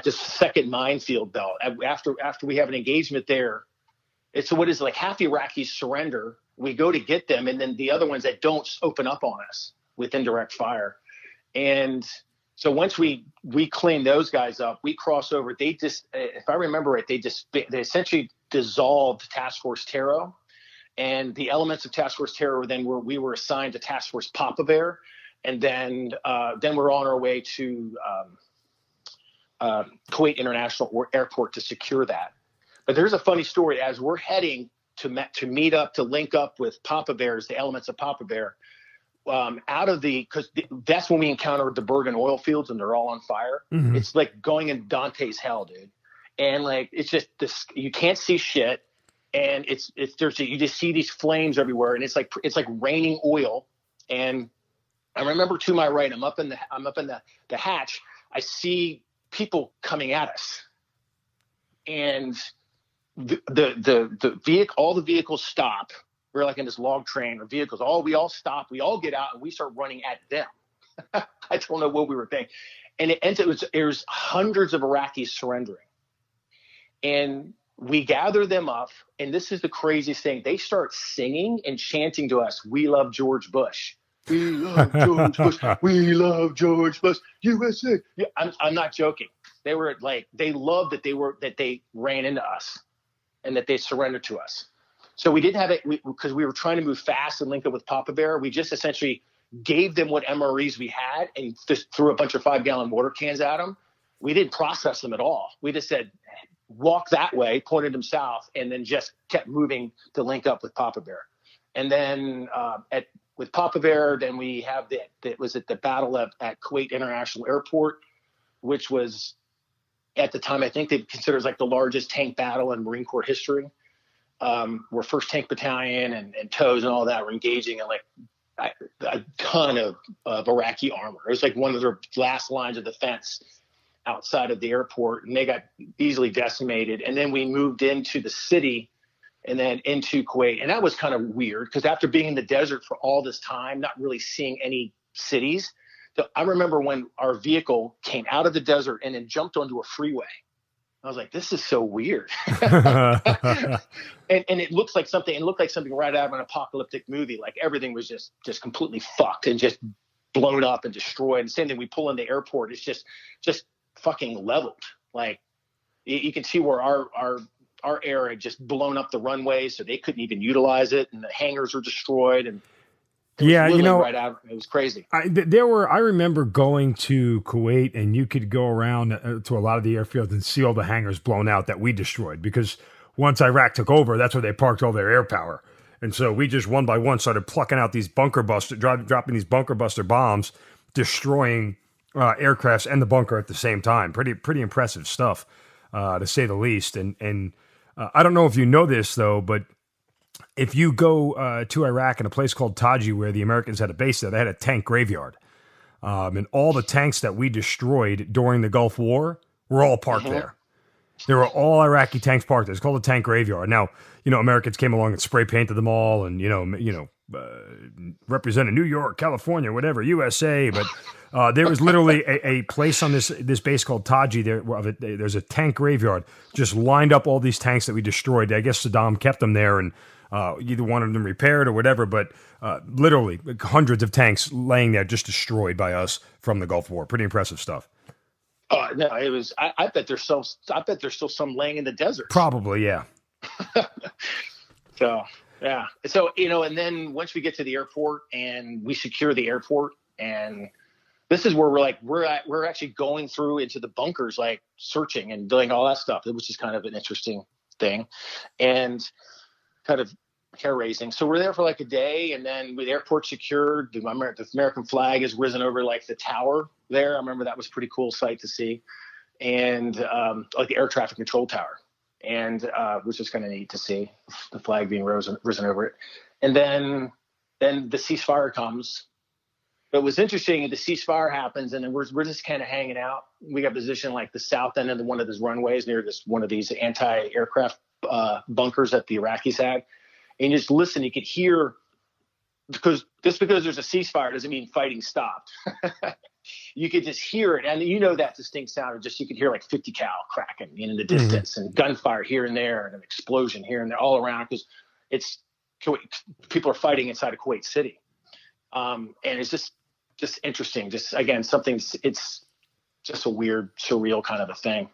this second minefield belt. After we have an engagement there, it's what is like half the Iraqis surrender. We go to get them, and then the other ones that don't open up on us with indirect fire. And so once we clean those guys up, we cross over. They just, if I remember right, they essentially dissolved Task Force Taro. And the elements of Task Force Terror we were assigned to Task Force Papa Bear, and then we're on our way to Kuwait International Airport to secure that. But there's a funny story. As we're heading to meet up, to link up with Papa Bears, the elements of Papa Bear, because that's when we encountered the Bergen oil fields, and they're all on fire. Mm-hmm. It's like going in Dante's hell, dude. And like, it's just this, you can't see shit. And you just see these flames everywhere, and it's like raining oil. And I remember to my right, I'm up in the hatch. I see people coming at us, and the vehicle, all the vehicles stop. We're like in this log train of vehicles. We all stop. We all get out, and we start running at them. I don't know what we were thinking, and it was hundreds of Iraqis surrendering, and we gather them up, and this is the craziest thing. They start singing and chanting to us, "We love George Bush. We love George Bush. We love George Bush. USA." Yeah, I'm not joking. They were like, they loved that they ran into us, and that they surrendered to us. So we didn't have it because we were trying to move fast and link up with Papa Bear. We just essentially gave them what MREs we had and just threw a bunch of 5-gallon water cans at them. We didn't process them at all. We just said, walk that way, pointed them south, and then just kept moving to link up with Papa Bear. And then with Papa Bear, then we have the battle at Kuwait International Airport, which was at the time, I think they considered as like the largest tank battle in Marine Corps history. Where 1st Tank Battalion and TOWs and all that were engaging in like a ton of Iraqi armor. It was like one of their last lines of defense outside of the airport, and they got easily decimated. And then we moved into the city and then into Kuwait. And that was kind of weird because after being in the desert for all this time, not really seeing any cities, I remember when our vehicle came out of the desert and then jumped onto a freeway. I was like, this is so weird. and it looked like something right out of an apocalyptic movie. Like everything was just completely fucked and just blown up and destroyed. The same thing, we pull in the airport, it's just fucking leveled. Like you can see where our air had just blown up the runway, so they couldn't even utilize it, and the hangars were destroyed. And yeah, right out, it was crazy. I remember going to Kuwait, and you could go around to a lot of the airfields and see all the hangars blown out that we destroyed, because once Iraq took over, that's where they parked all their air power. And so we just one by one started plucking out these dropping these bunker buster bombs, destroying aircrafts and the bunker at the same time. Pretty impressive stuff, to say the least. And I don't know if you know this though, but if you go to Iraq in a place called Taji, where the Americans had a base there, they had a tank graveyard, and all the tanks that we destroyed during the Gulf War were all parked there. There were all Iraqi tanks parked there. It's called a tank graveyard. Now, Americans came along and spray painted them all, and represented New York, California, whatever, USA. But there was literally a place on this base called Taji. There's a tank graveyard, just lined up all these tanks that we destroyed. I guess Saddam kept them there and either wanted them repaired or whatever. But literally hundreds of tanks laying there, just destroyed by us from the Gulf War. Pretty impressive stuff. No, it was. I bet there's still some laying in the desert. Probably, yeah. So yeah. So and then once we get to the airport and we secure the airport, and this is where we're actually going through into the bunkers, like searching and doing all that stuff, which is kind of an interesting thing, and kind of hair raising. So we're there for like a day, and then with the airport secured, the American flag is risen over like the tower there. I remember that was a pretty cool sight to see, and like the air traffic control tower, and which is kind of neat to see the flag being risen over it. And then the ceasefire comes. But what's interesting, the ceasefire happens, and then we're just kind of hanging out. We got positioned like the south end of one of these runways near one of these anti-aircraft bunkers that the Iraqis had. And you just listen, you could hear, because there's a ceasefire doesn't mean fighting stopped. You could just hear it, and that distinct sound of you could hear like 50 cal cracking in the distance, and gunfire here and there, and an explosion here and there all around, because it's people are fighting inside of Kuwait City, and it's just interesting. Just again, it's just a weird, surreal kind of a thing.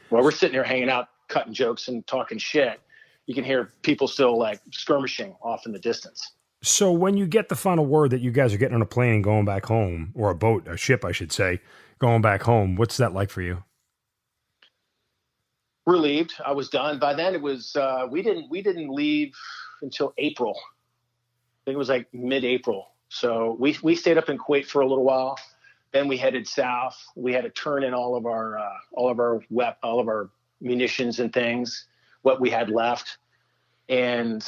While we're sitting here hanging out, cutting jokes and talking shit, you can hear people still like skirmishing off in the distance. So when you get the final word that you guys are getting on a plane and going back home, or a ship, I should say, going back home, what's that like for you? Relieved. I was done. By then it was, we didn't leave until April. I think it was like mid-April. So we stayed up in Kuwait for a little while. Then we headed south. We had to turn in all of our munitions and things, what we had left. And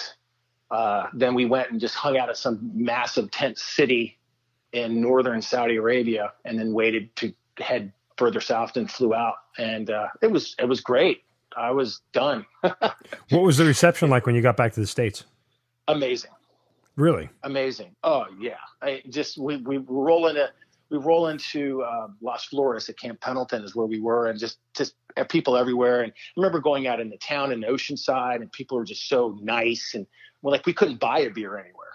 then we went and just hung out at some massive tent city in northern Saudi Arabia, and then waited to head further south and flew out. And it was great. I was done. What was the reception like when you got back to the States? Amazing. Really? Amazing. Oh yeah. We roll into Las Flores at Camp Pendleton is where we were, and just people everywhere. And I remember going out in the town in Oceanside, and people were just so nice, and we couldn't buy a beer anywhere.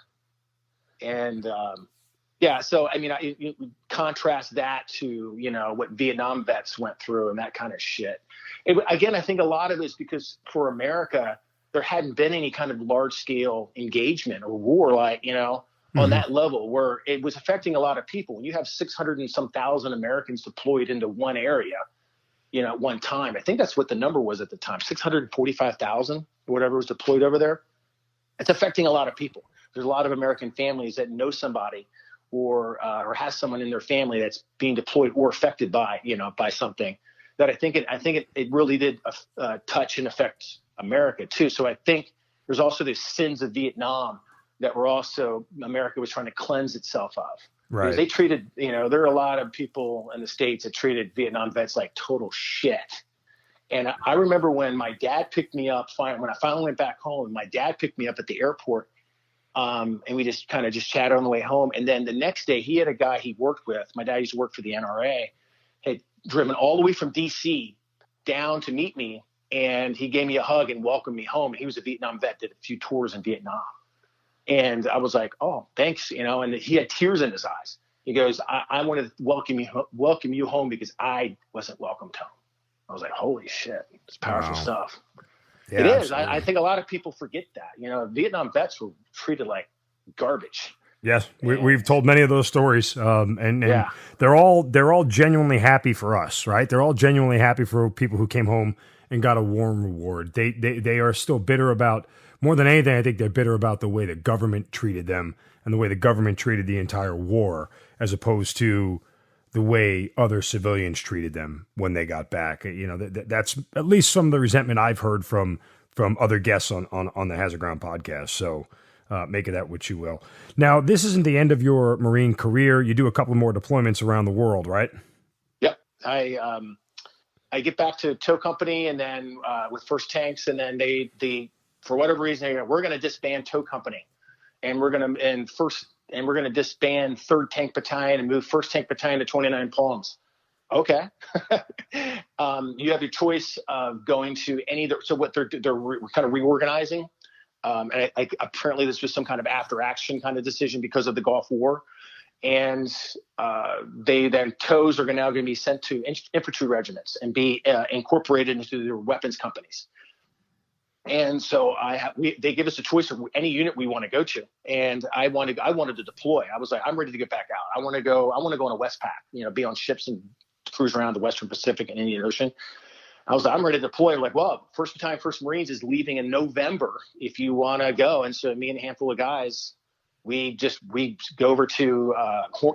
And so I mean, you contrast that to what Vietnam vets went through and that kind of shit. Again, I think a lot of it is because for America, there hadn't been any kind of large scale engagement or war on that level where it was affecting a lot of people. When you have 600 and some thousand Americans deployed into one area, at one time, I think that's what the number was at the time, 645,000 or whatever was deployed over there. It's affecting a lot of people. There's a lot of American families that know somebody or has someone in their family that's being deployed or affected by something that I think it really did touch and affect America too. So I think there's also the sins of Vietnam that were also America was trying to cleanse itself of. Right. Because they treated, there are a lot of people in the States that treated Vietnam vets like total shit. And I remember when my dad picked me up, when I finally went back home, my dad picked me up at the airport, and we just kind of chatted on the way home. And then the next day he had a guy he worked with. My dad used to work for the NRA, had driven all the way from DC down to meet me. And he gave me a hug and welcomed me home. He was a Vietnam vet, did a few tours in Vietnam. And I was like, oh, thanks. And he had tears in his eyes. He goes, I want to welcome you home because I wasn't welcomed home. I was like, holy shit, it's powerful stuff. Yeah, it is. I think a lot of people forget that. Vietnam vets were treated like garbage. Yes, we've told many of those stories, and they're all genuinely happy for us, right? They're all genuinely happy for people who came home and got a warm reward. They are still bitter about, more than anything, I think they're bitter about the way the government treated them and the way the government treated the entire war, as opposed to the way other civilians treated them when they got back. That's at least some of the resentment I've heard from other guests on the Hazard Ground podcast. So make of that what you will. Now, this isn't the end of your Marine career. You do a couple more deployments around the world, right? Yep. I get back to tow company, and then with First Tanks, and then they for whatever reason, we're going to disband tow company, and we're going to disband 3rd Tank Battalion and move 1st Tank Battalion to 29 Palms. Okay. You have your choice of going to any. So what they're kind of reorganizing. And apparently this was some kind of after action kind of decision because of the Gulf War. And tows are now going to be sent to infantry regiments and be incorporated into their weapons companies. And so they give us a choice of any unit we want to go to. And I wanted to deploy. I was like, I'm ready to get back out. I want to go on a Westpac, be on ships and cruise around the Western Pacific and Indian Ocean. I was like, I'm ready to deploy. I'm like, well, 1st Battalion, 1st Marines is leaving in November if you want to go. And so me and a handful of guys, we go over to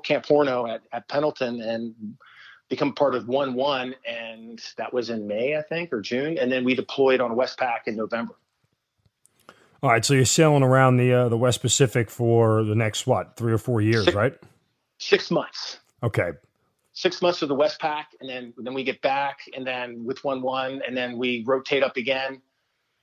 Camp Horno at Pendleton and become part of 1-1. And that was in May, I think, or June. And then we deployed on Westpac in November. All right. So you're sailing around the West Pacific for the next, 3 or 4 years, right? 6 months. Okay. 6 months of the Westpac, and then we get back, and then with 1-1, and then we rotate up again.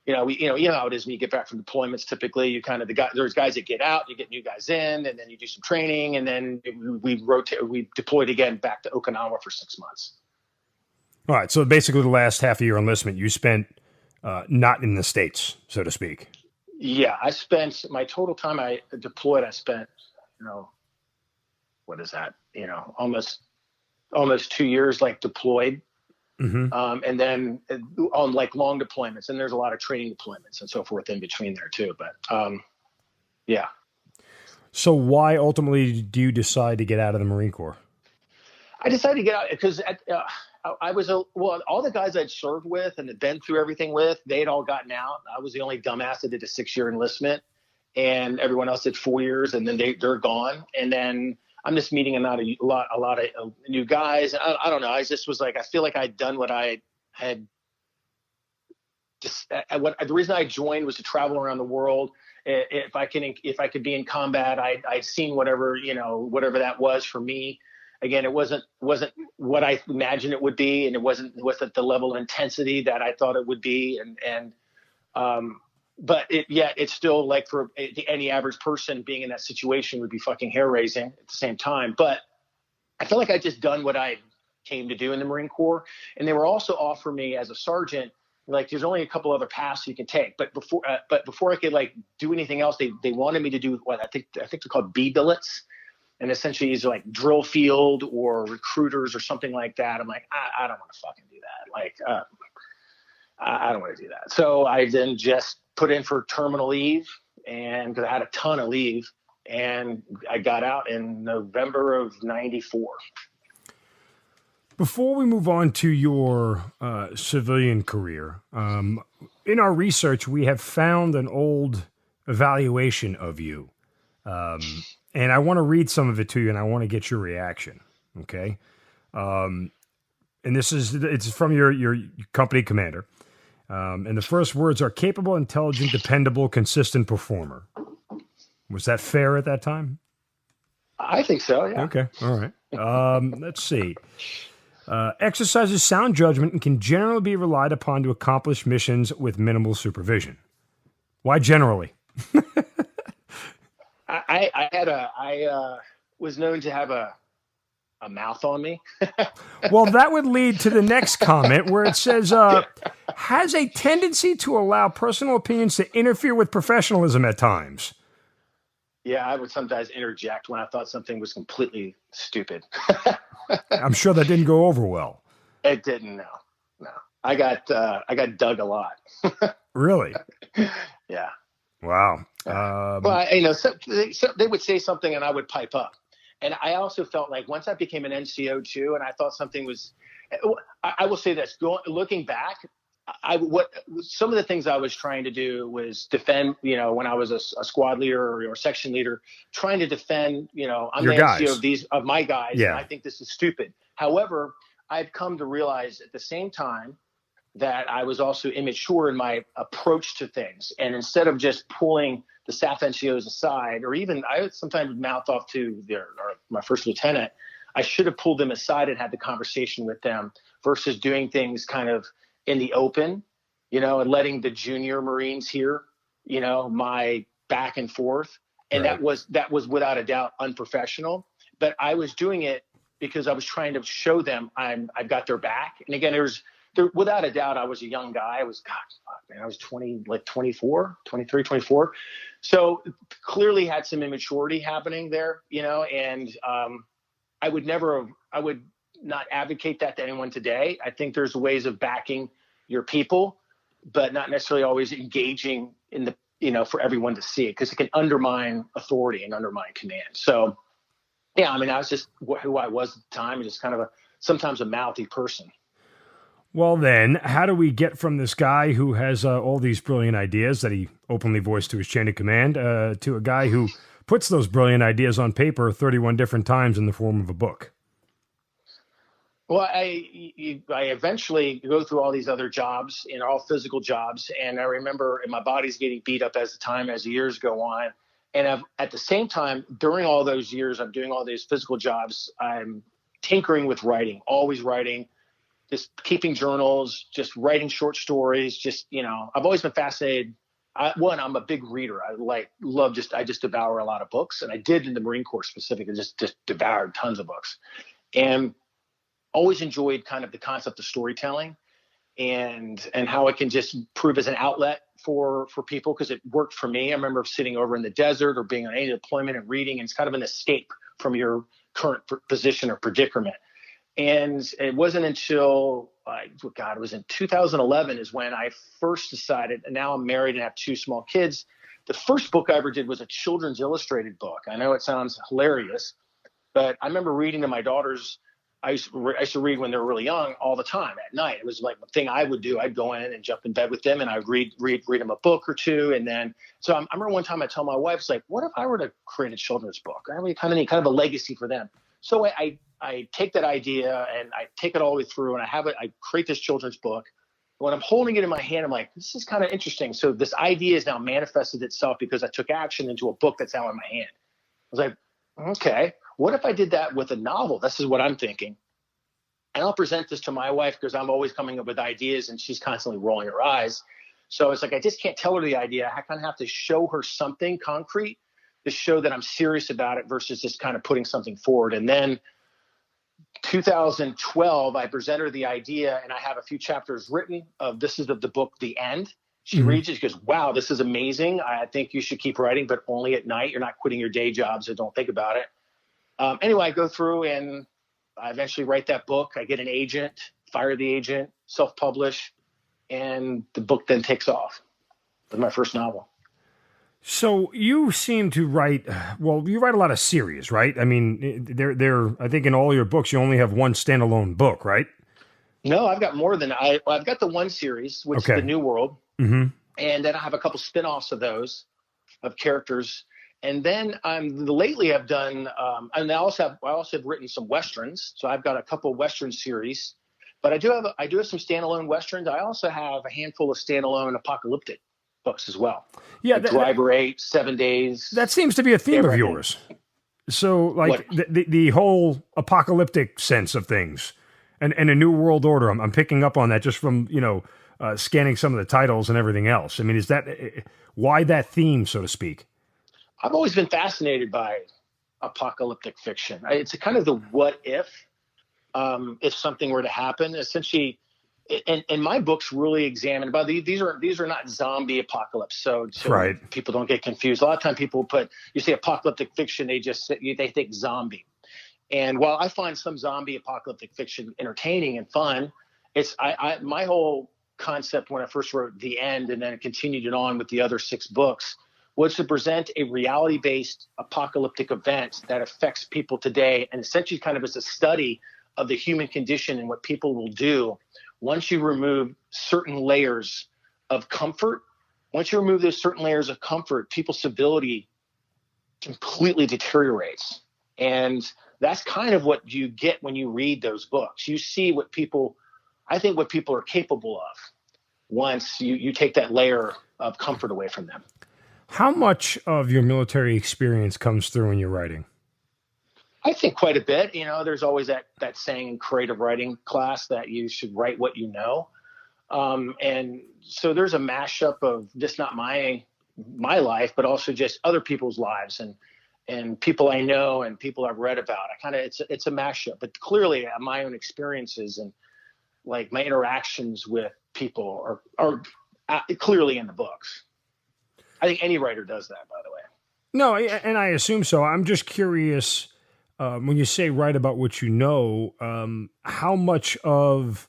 You know how it is when you get back from deployments. Typically, you kind of there's guys that get out, you get new guys in, and then you do some training, and then we rotate. We deployed again back to Okinawa for 6 months. All right, so basically the last half of your enlistment you spent not in the States, so to speak. Yeah, I spent my total time I deployed. I spent, what is that? Almost 2 years deployed. Mm-hmm. And then on long deployments, and there's a lot of training deployments and so forth in between there too. But yeah. So why ultimately do you decide to get out of the Marine Corps? I decided to get out because I was all the guys I'd served with and had been through everything with, they'd all gotten out. I was the only dumbass that did a 6-year enlistment, and everyone else did 4 years, and then they're gone. And then I'm just meeting a lot of new guys. I don't know. I just was like, I feel like I'd done what I had. The reason I joined was to travel around the world. If I could be in combat, I'd seen whatever that was for me. Again, it wasn't what I imagined it would be, and it wasn't the level of intensity that I thought it would be, but it's still like for any average person being in that situation would be fucking hair raising at the same time. But I feel like I just done what I came to do in the Marine Corps, and they were also offering me as a sergeant, there's only a couple other paths you can take. But before I could do anything else, they wanted me to do what I think they're called B billets. And essentially it's drill field or recruiters or something like that. I'm like, I don't want to fucking do that. I don't want to do that. So I then just put in for terminal leave, and because I had a ton of leave, and I got out in November of '94. Before we move on to your civilian career, in our research, we have found an old evaluation of you. And I want to read some of it to you, and I want to get your reaction. Okay. And it's from your company commander. And the first words are capable, intelligent, dependable, consistent performer. Was that fair at that time? I think so. Yeah. Okay. All right. Let's see. Exercises sound judgment and can generally be relied upon to accomplish missions with minimal supervision. Why generally? I was known to have a mouth on me. Well, that would lead to the next comment where it says, has a tendency to allow personal opinions to interfere with professionalism at times. Yeah, I would sometimes interject when I thought something was completely stupid. I'm sure that didn't go over well. It didn't, no. I got dug a lot. Really? Yeah. Wow. They would say something and I would pipe up. And I also felt like once I became an NCO too, and I thought something was, I will say this, looking back, what some of the things I was trying to do was defend, when I was a squad leader or section leader, trying to defend, I'm Your the guys. NCO of my guys, Yeah. and I think this is stupid. However, I've come to realize at the same time that I was also immature in my approach to things. And instead of just pulling the staff NCOs aside, or even I would sometimes mouth off to my first lieutenant, I should have pulled them aside and had the conversation with them versus doing things kind of in the open, and letting the junior Marines hear, my back and forth. And Right. that was without a doubt unprofessional, but I was doing it because I was trying to show them I've got their back. And again, without a doubt, I was a young guy. I was 23, 24. So clearly had some immaturity happening there, and I would not advocate that to anyone today. I think there's ways of backing your people, but not necessarily always engaging in the, for everyone to see it, because it can undermine authority and undermine command. So, yeah, I was just who I was at the time, just kind of sometimes a mouthy person. Well, then, how do we get from this guy who has all these brilliant ideas that he openly voiced to his chain of command to a guy who puts those brilliant ideas on paper 31 different times in the form of a book? Well, I eventually go through all these other jobs, all physical jobs. And I remember my body's getting beat up as the years go on. And at the same time, during all those years, I'm doing all these physical jobs. I'm tinkering with writing, always writing, just keeping journals, just writing short stories. I've always been fascinated. I'm a big reader. I just devour a lot of books. And I did in the Marine Corps specifically, just devoured tons of books. And always enjoyed kind of the concept of storytelling and how it can just prove as an outlet for people, because it worked for me. I remember sitting over in the desert or being on any deployment and reading, and it's kind of an escape from your current position or predicament. And it wasn't until, it was in 2011 is when I first decided, and now I'm married and have two small kids. The first book I ever did was a children's illustrated book. I know it sounds hilarious, but I remember reading to my daughters. I used to read when they were really young all the time at night. It was like the thing I would do. I'd go in and jump in bed with them, and I'd read them a book or two. And then, so I remember one time I told my wife, it's like, what if I were to create a children's book? I really kind of a legacy for them. So I take that idea and I take it all the way through, and I create this children's book. When I'm holding it in my hand, I'm like, this is kind of interesting. So this idea has now manifested itself because I took action into a book that's now in my hand. I was like, okay, what if I did that with a novel? This is what I'm thinking. And I'll present this to my wife because I'm always coming up with ideas and she's constantly rolling her eyes. So it's like, I just can't tell her the idea. I kind of have to show her something concrete to show that I'm serious about it versus just kind of putting something forward. And then 2012, I present her the idea, and I have a few chapters written of this is of the book, The End. She reads it, she goes, wow, this is amazing. I think you should keep writing, but only at night. You're not quitting your day job, so don't think about it. Anyway, I go through and I eventually write that book. I get an agent, fire the agent, self-publish, and the book then takes off. It was my first novel. So you seem to write, you write a lot of series, right? I mean, I think in all your books, you only have one standalone book, right? No, I've got more than I've got the one series, which is The New World. Mm-hmm. And then I have a couple spinoffs of those, of characters. And then lately I've done, and I also have written some Westerns. So I've got a couple Western series, but I do have some standalone Westerns. I also have a handful of standalone apocalyptic books as well. Yeah. Like Driver 8, 7 Days. That seems to be a theme of yours. So like the whole apocalyptic sense of things and a new world order. I'm picking up on that just from, scanning some of the titles and everything else. I mean, is that why that theme, so to speak? I've always been fascinated by apocalyptic fiction. It's a kind of the what if something were to happen. Essentially, and my books really examine. But these are not zombie apocalypse. So right. People don't get confused. A lot of time people you say apocalyptic fiction, they think zombie. And while I find some zombie apocalyptic fiction entertaining and fun, it's my whole concept when I first wrote The End and then it continued it on with the other 6 books was to present a reality-based apocalyptic event that affects people today, and essentially kind of as a study of the human condition and what people will do once you remove certain layers of comfort, people's civility completely deteriorates. And that's kind of what you get when you read those books. You see what people are capable of once you take that layer of comfort away from them. How much of your military experience comes through in your writing? I think quite a bit. There's always that saying in creative writing class that you should write what you know. And so there's a mashup of just not my life, but also just other people's lives and people I know and people I've read about. It's a mashup, but clearly my own experiences and like my interactions with people are clearly in the books. I think any writer does that, by the way. No, and I assume so. I'm just curious, when you say write about what you know, how much of,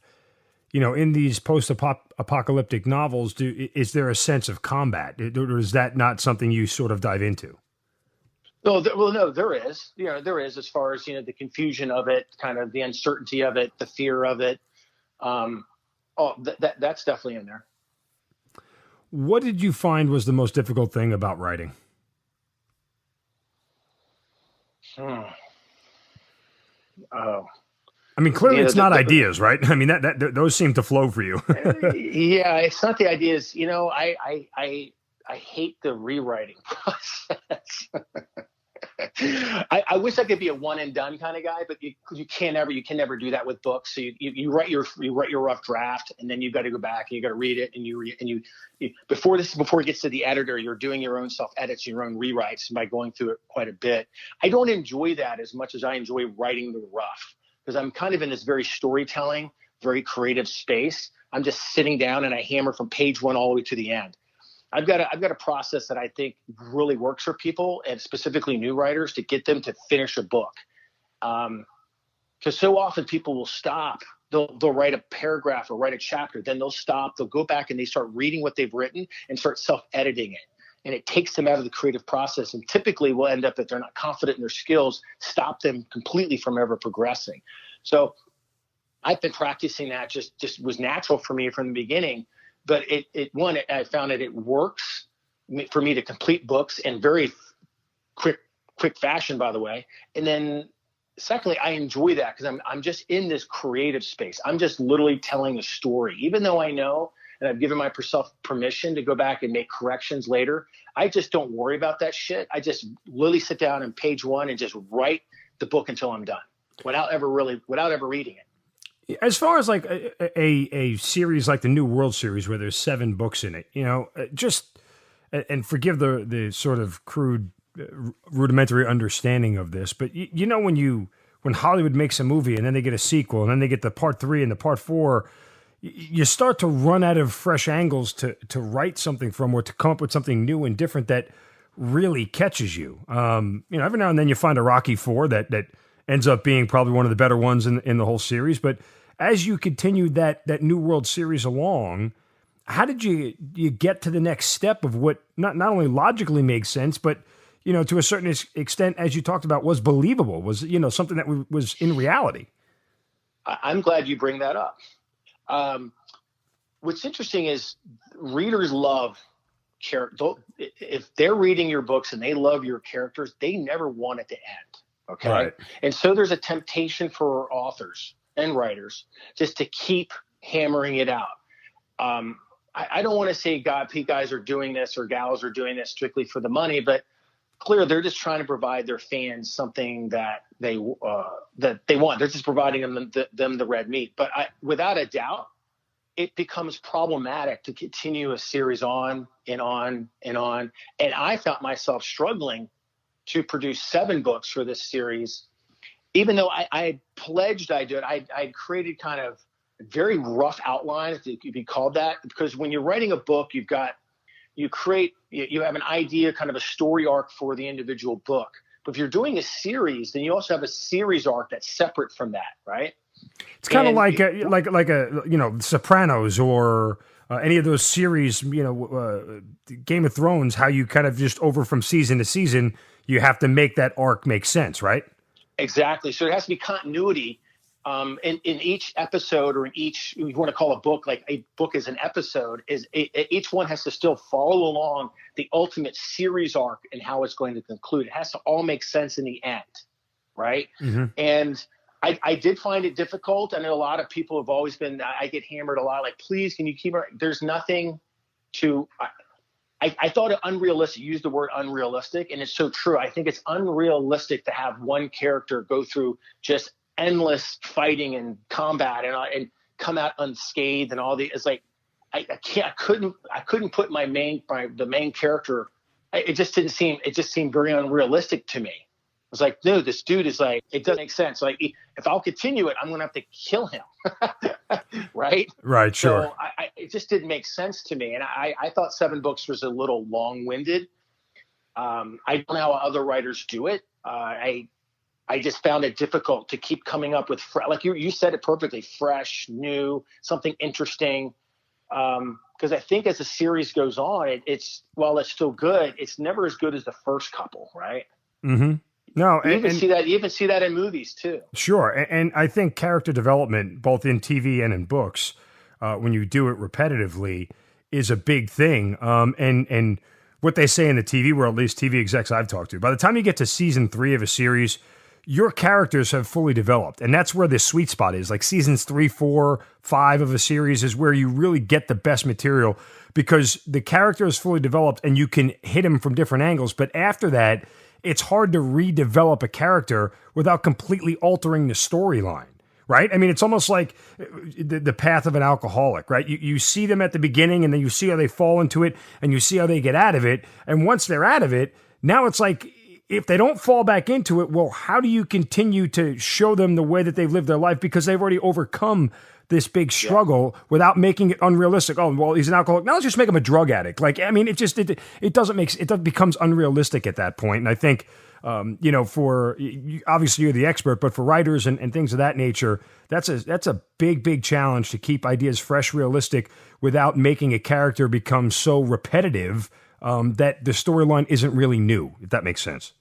in these post-apocalyptic novels, is there a sense of combat? Or is that not something you sort of dive into? No, there is. There is, as far as, the confusion of it, kind of the uncertainty of it, the fear of it. That's definitely in there. What did you find was the most difficult thing about writing? Oh, I mean, clearly it's not ideas, right? I mean, that those seem to flow for you. Yeah, it's not the ideas. I hate the rewriting process. I wish I could be a one and done kind of guy, but you can never do that with books. So you write your rough draft, and then you've got to go back and you got to read it, and you before it gets to the editor, you're doing your own self edits, your own rewrites by going through it quite a bit. I don't enjoy that as much as I enjoy writing the rough, because I'm kind of in this very storytelling, very creative space. I'm just sitting down and I hammer from page 1 all the way to the end. I've got a process that I think really works for people, and specifically new writers, to get them to finish a book. Because so often people will stop. They'll write a paragraph or write a chapter, then they'll stop. They'll go back and they start reading what they've written and start self-editing it. And it takes them out of the creative process, and typically will end up, if they're not confident in their skills, stop them completely from ever progressing. So I've been practicing that. Just was natural for me from the beginning. But I found that it works for me to complete books in very quick fashion, by the way. And then secondly, I enjoy that because I'm just in this creative space. I'm just literally telling a story, even though I know, and I've given myself permission to go back and make corrections later. I just don't worry about that shit. I just literally sit down on page 1 and just write the book until I'm done without ever reading it. As far as like a series like the New World series where there's 7 books in it, and forgive the sort of crude, rudimentary understanding of this, but when Hollywood makes a movie and then they get a sequel and then they get the part 3 and the part 4, you start to run out of fresh angles to write something from, or to come up with something new and different that really catches you. Every now and then you find a Rocky IV that ends up being probably one of the better ones in the whole series, but as you continued that New World series along, how did you get to the next step of what not only logically makes sense, but to a certain extent, as you talked about, was believable, was something that was in reality? I'm glad you bring that up. What's interesting is readers love character. If they're reading your books and they love your characters, they never want it to end. Okay. Right. And so there's a temptation for authors and writers just to keep hammering it out. I don't want to say guys are doing this or gals are doing this strictly for the money, but clearly they're just trying to provide their fans something that they want. They're just providing them the red meat. But without a doubt, it becomes problematic to continue a series on and on and on. And I found myself struggling to produce 7 books for this series, even though I pledged I do it. I created kind of a very rough outline, if it could be called that, because when you're writing a book, you have an idea, kind of a story arc for the individual book. But if you're doing a series, then you also have a series arc that's separate from that, right? It's kind of like a Sopranos or any of those series, Game of Thrones, how you kind of just over from season to season, you have to make that arc make sense, right? Exactly. So there has to be continuity in each episode, or in each, you want to call a book, like a book is an episode, each one has to still follow along the ultimate series arc and how it's going to conclude. It has to all make sense in the end, right? Mm-hmm. And I did find it difficult. I know a lot of people have always been, I get hammered a lot, like, please, can you keep it? There's nothing to, I thought it unrealistic, use the word unrealistic, and it's so true. I think it's unrealistic to have one character go through just endless fighting and combat and come out unscathed and all the, it's like, I couldn't put the main character. It just seemed very unrealistic to me. I was like, no, this dude is like, it doesn't make sense. Like, if I'll continue it, I'm going to have to kill him. Right. Right. Sure. So it just didn't make sense to me. And I thought 7 books was a little long winded. I don't know how other writers do it. I just found it difficult to keep coming up with, like you said it perfectly, fresh, new, something interesting. Because I think as the series goes on, while it's still good, it's never as good as the first couple, right? Mm-hmm. No, you even see that in movies too. Sure, and I think character development, both in TV and in books, when you do it repetitively, is a big thing. And what they say in the TV world, at least TV execs I've talked to, by the time you get to season 3 of a series, your characters have fully developed. And that's where the sweet spot is. Like seasons 3, 4, 5 of a series is where you really get the best material, because the character is fully developed and you can hit him from different angles. But after that, it's hard to redevelop a character without completely altering the storyline, right? I mean, it's almost like the path of an alcoholic, right? You see them at the beginning, and then you see how they fall into it, and you see how they get out of it. And once they're out of it, now it's like, if they don't fall back into it, well, how do you continue to show them the way that they've lived their life? Because they've already overcome this big struggle without making it unrealistic. Oh, well, he's an alcoholic. Now let's just make him a drug addict. Like, I mean, it becomes unrealistic at that point. And I think, for obviously you're the expert, but for writers and things of that nature, that's a big, big challenge to keep ideas fresh, realistic, without making a character become so repetitive that the storyline isn't really new, if that makes sense.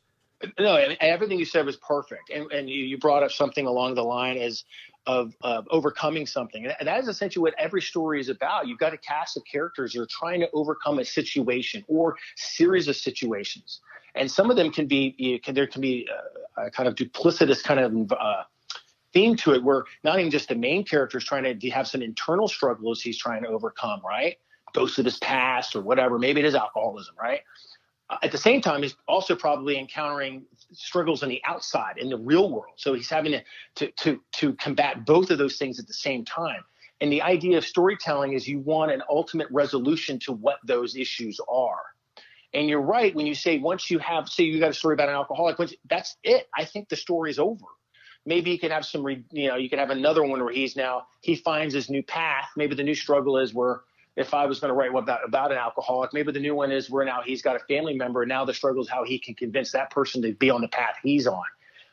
No, everything you said was perfect. And you brought up something along the line of overcoming something. And that is essentially what every story is about. You've got a cast of characters who are trying to overcome a situation or series of situations. And some of them can be a kind of duplicitous kind of theme to it, where not even just the main character is trying to have some internal struggles he's trying to overcome, right? Ghosts of his past or whatever. Maybe it is alcoholism, right? At the same time, he's also probably encountering struggles on the outside in the real world. So he's having to combat both of those things at the same time. And the idea of storytelling is you want an ultimate resolution to what those issues are. And you're right when you say, once you got a story about an alcoholic, that's it. I think the story is over. Maybe you could have you could have another one where he finds his new path. Maybe the new struggle is where, if I was going to write about an alcoholic, maybe the new one is where now he's got a family member, and now the struggle is how he can convince that person to be on the path he's on.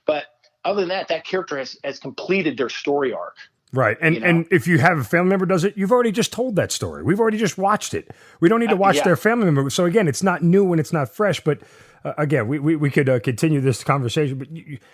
But other than that character has completed their story arc. Right. And if you have a family member does it, you've already just told that story. We've already just watched it. We don't need to watch their family member. So again, it's not new and it's not fresh, but again, we could continue this conversation, but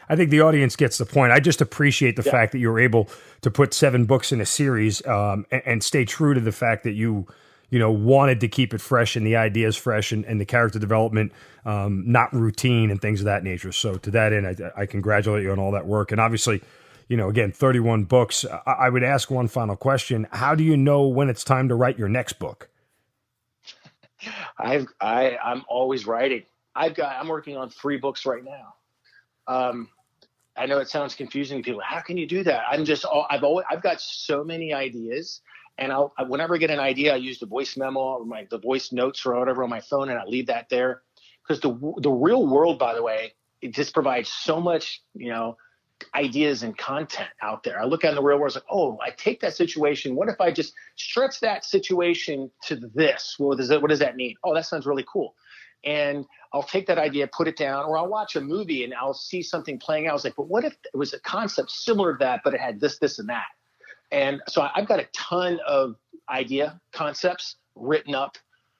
I think the audience gets the point. I just appreciate the fact that you were able to put 7 books in a series and stay true to the fact that you wanted to keep it fresh and the ideas fresh and the character development not routine and things of that nature. So to that end, I congratulate you on all that work. And obviously, again, 31 books. I would ask one final question. How do you know when it's time to write your next book? I'm always writing. I'm working on 3 books right now. I know it sounds confusing to people. How can you do that? I've got so many ideas, and whenever I get an idea, I use the voice memo or the voice notes or whatever on my phone, and I leave that there, because the real world, by the way, it just provides so much, ideas and content out there. I look out in the real world, it's like, oh, I take that situation. What if I just stretch that situation to this? What does that mean? Oh, that sounds really cool. And I'll take that idea, put it down, or I'll watch a movie and I'll see something playing out. I was like, but what if it was a concept similar to that, but it had this, this, and that? And so I've got a ton of idea concepts written up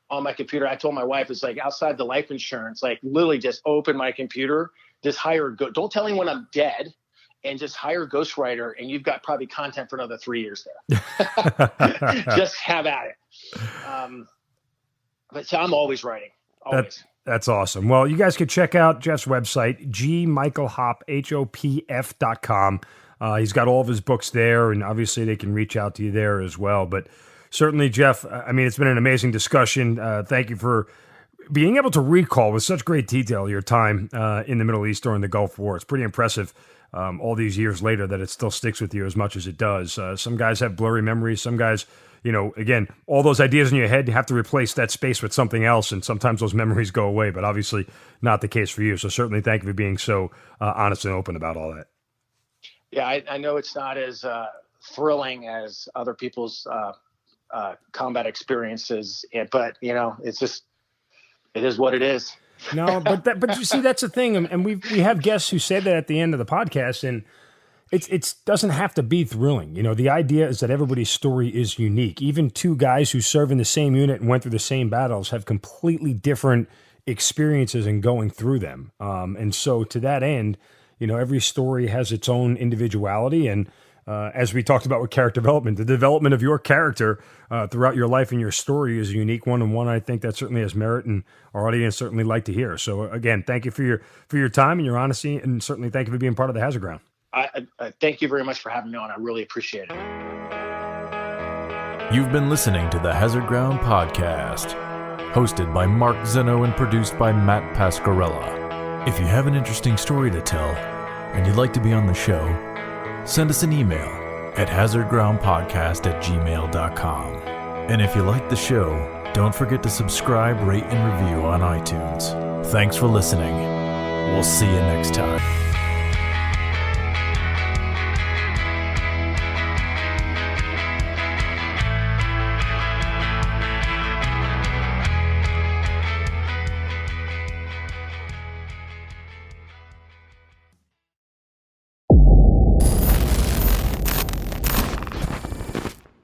on my computer. I told my wife, it's like outside the life insurance, like literally just open my computer, just don't tell anyone I'm dead, and just hire a ghostwriter, and you've got probably content for another 3 years there. Just have at it. But so I'm always writing. Always. That's awesome. Well, you guys can check out Geoff's website, gmichaelhopf.com. He's got all of his books there, and obviously they can reach out to you there as well. But certainly, Geoff, I mean, it's been an amazing discussion. Thank you for being able to recall with such great detail your time in the Middle East during the Gulf War. It's pretty impressive all these years later that it still sticks with you as much as it does. Some guys have blurry memories. Some guys, again, all those ideas in your head, you have to replace that space with something else, and sometimes those memories go away, but obviously not the case for you. So certainly thank you for being so honest and open about all that. Yeah, I know it's not as thrilling as other people's combat experiences, but it's just, it is what it is. No, but you see, that's the thing, and we have guests who say that at the end of the podcast, and it doesn't have to be thrilling. The idea is that everybody's story is unique. Even two guys who serve in the same unit and went through the same battles have completely different experiences in going through them. And so to that end, every story has its own individuality, and as we talked about with character development, the development of your character throughout your life and your story is a unique one, and one I think that certainly has merit, and our audience certainly like to hear. So again, thank you for your time and your honesty, and certainly thank you for being part of the Hazard Ground. I thank you very much for having me on. I really appreciate it. You've been listening to the Hazard Ground podcast, hosted by Mark Zeno and produced by Matt Pasquarella. If you have an interesting story to tell and you'd like to be on the show, send us an email at hazardgroundpodcast@gmail.com. And if you like the show, don't forget to subscribe, rate, and review on iTunes. Thanks for listening. We'll see you next time.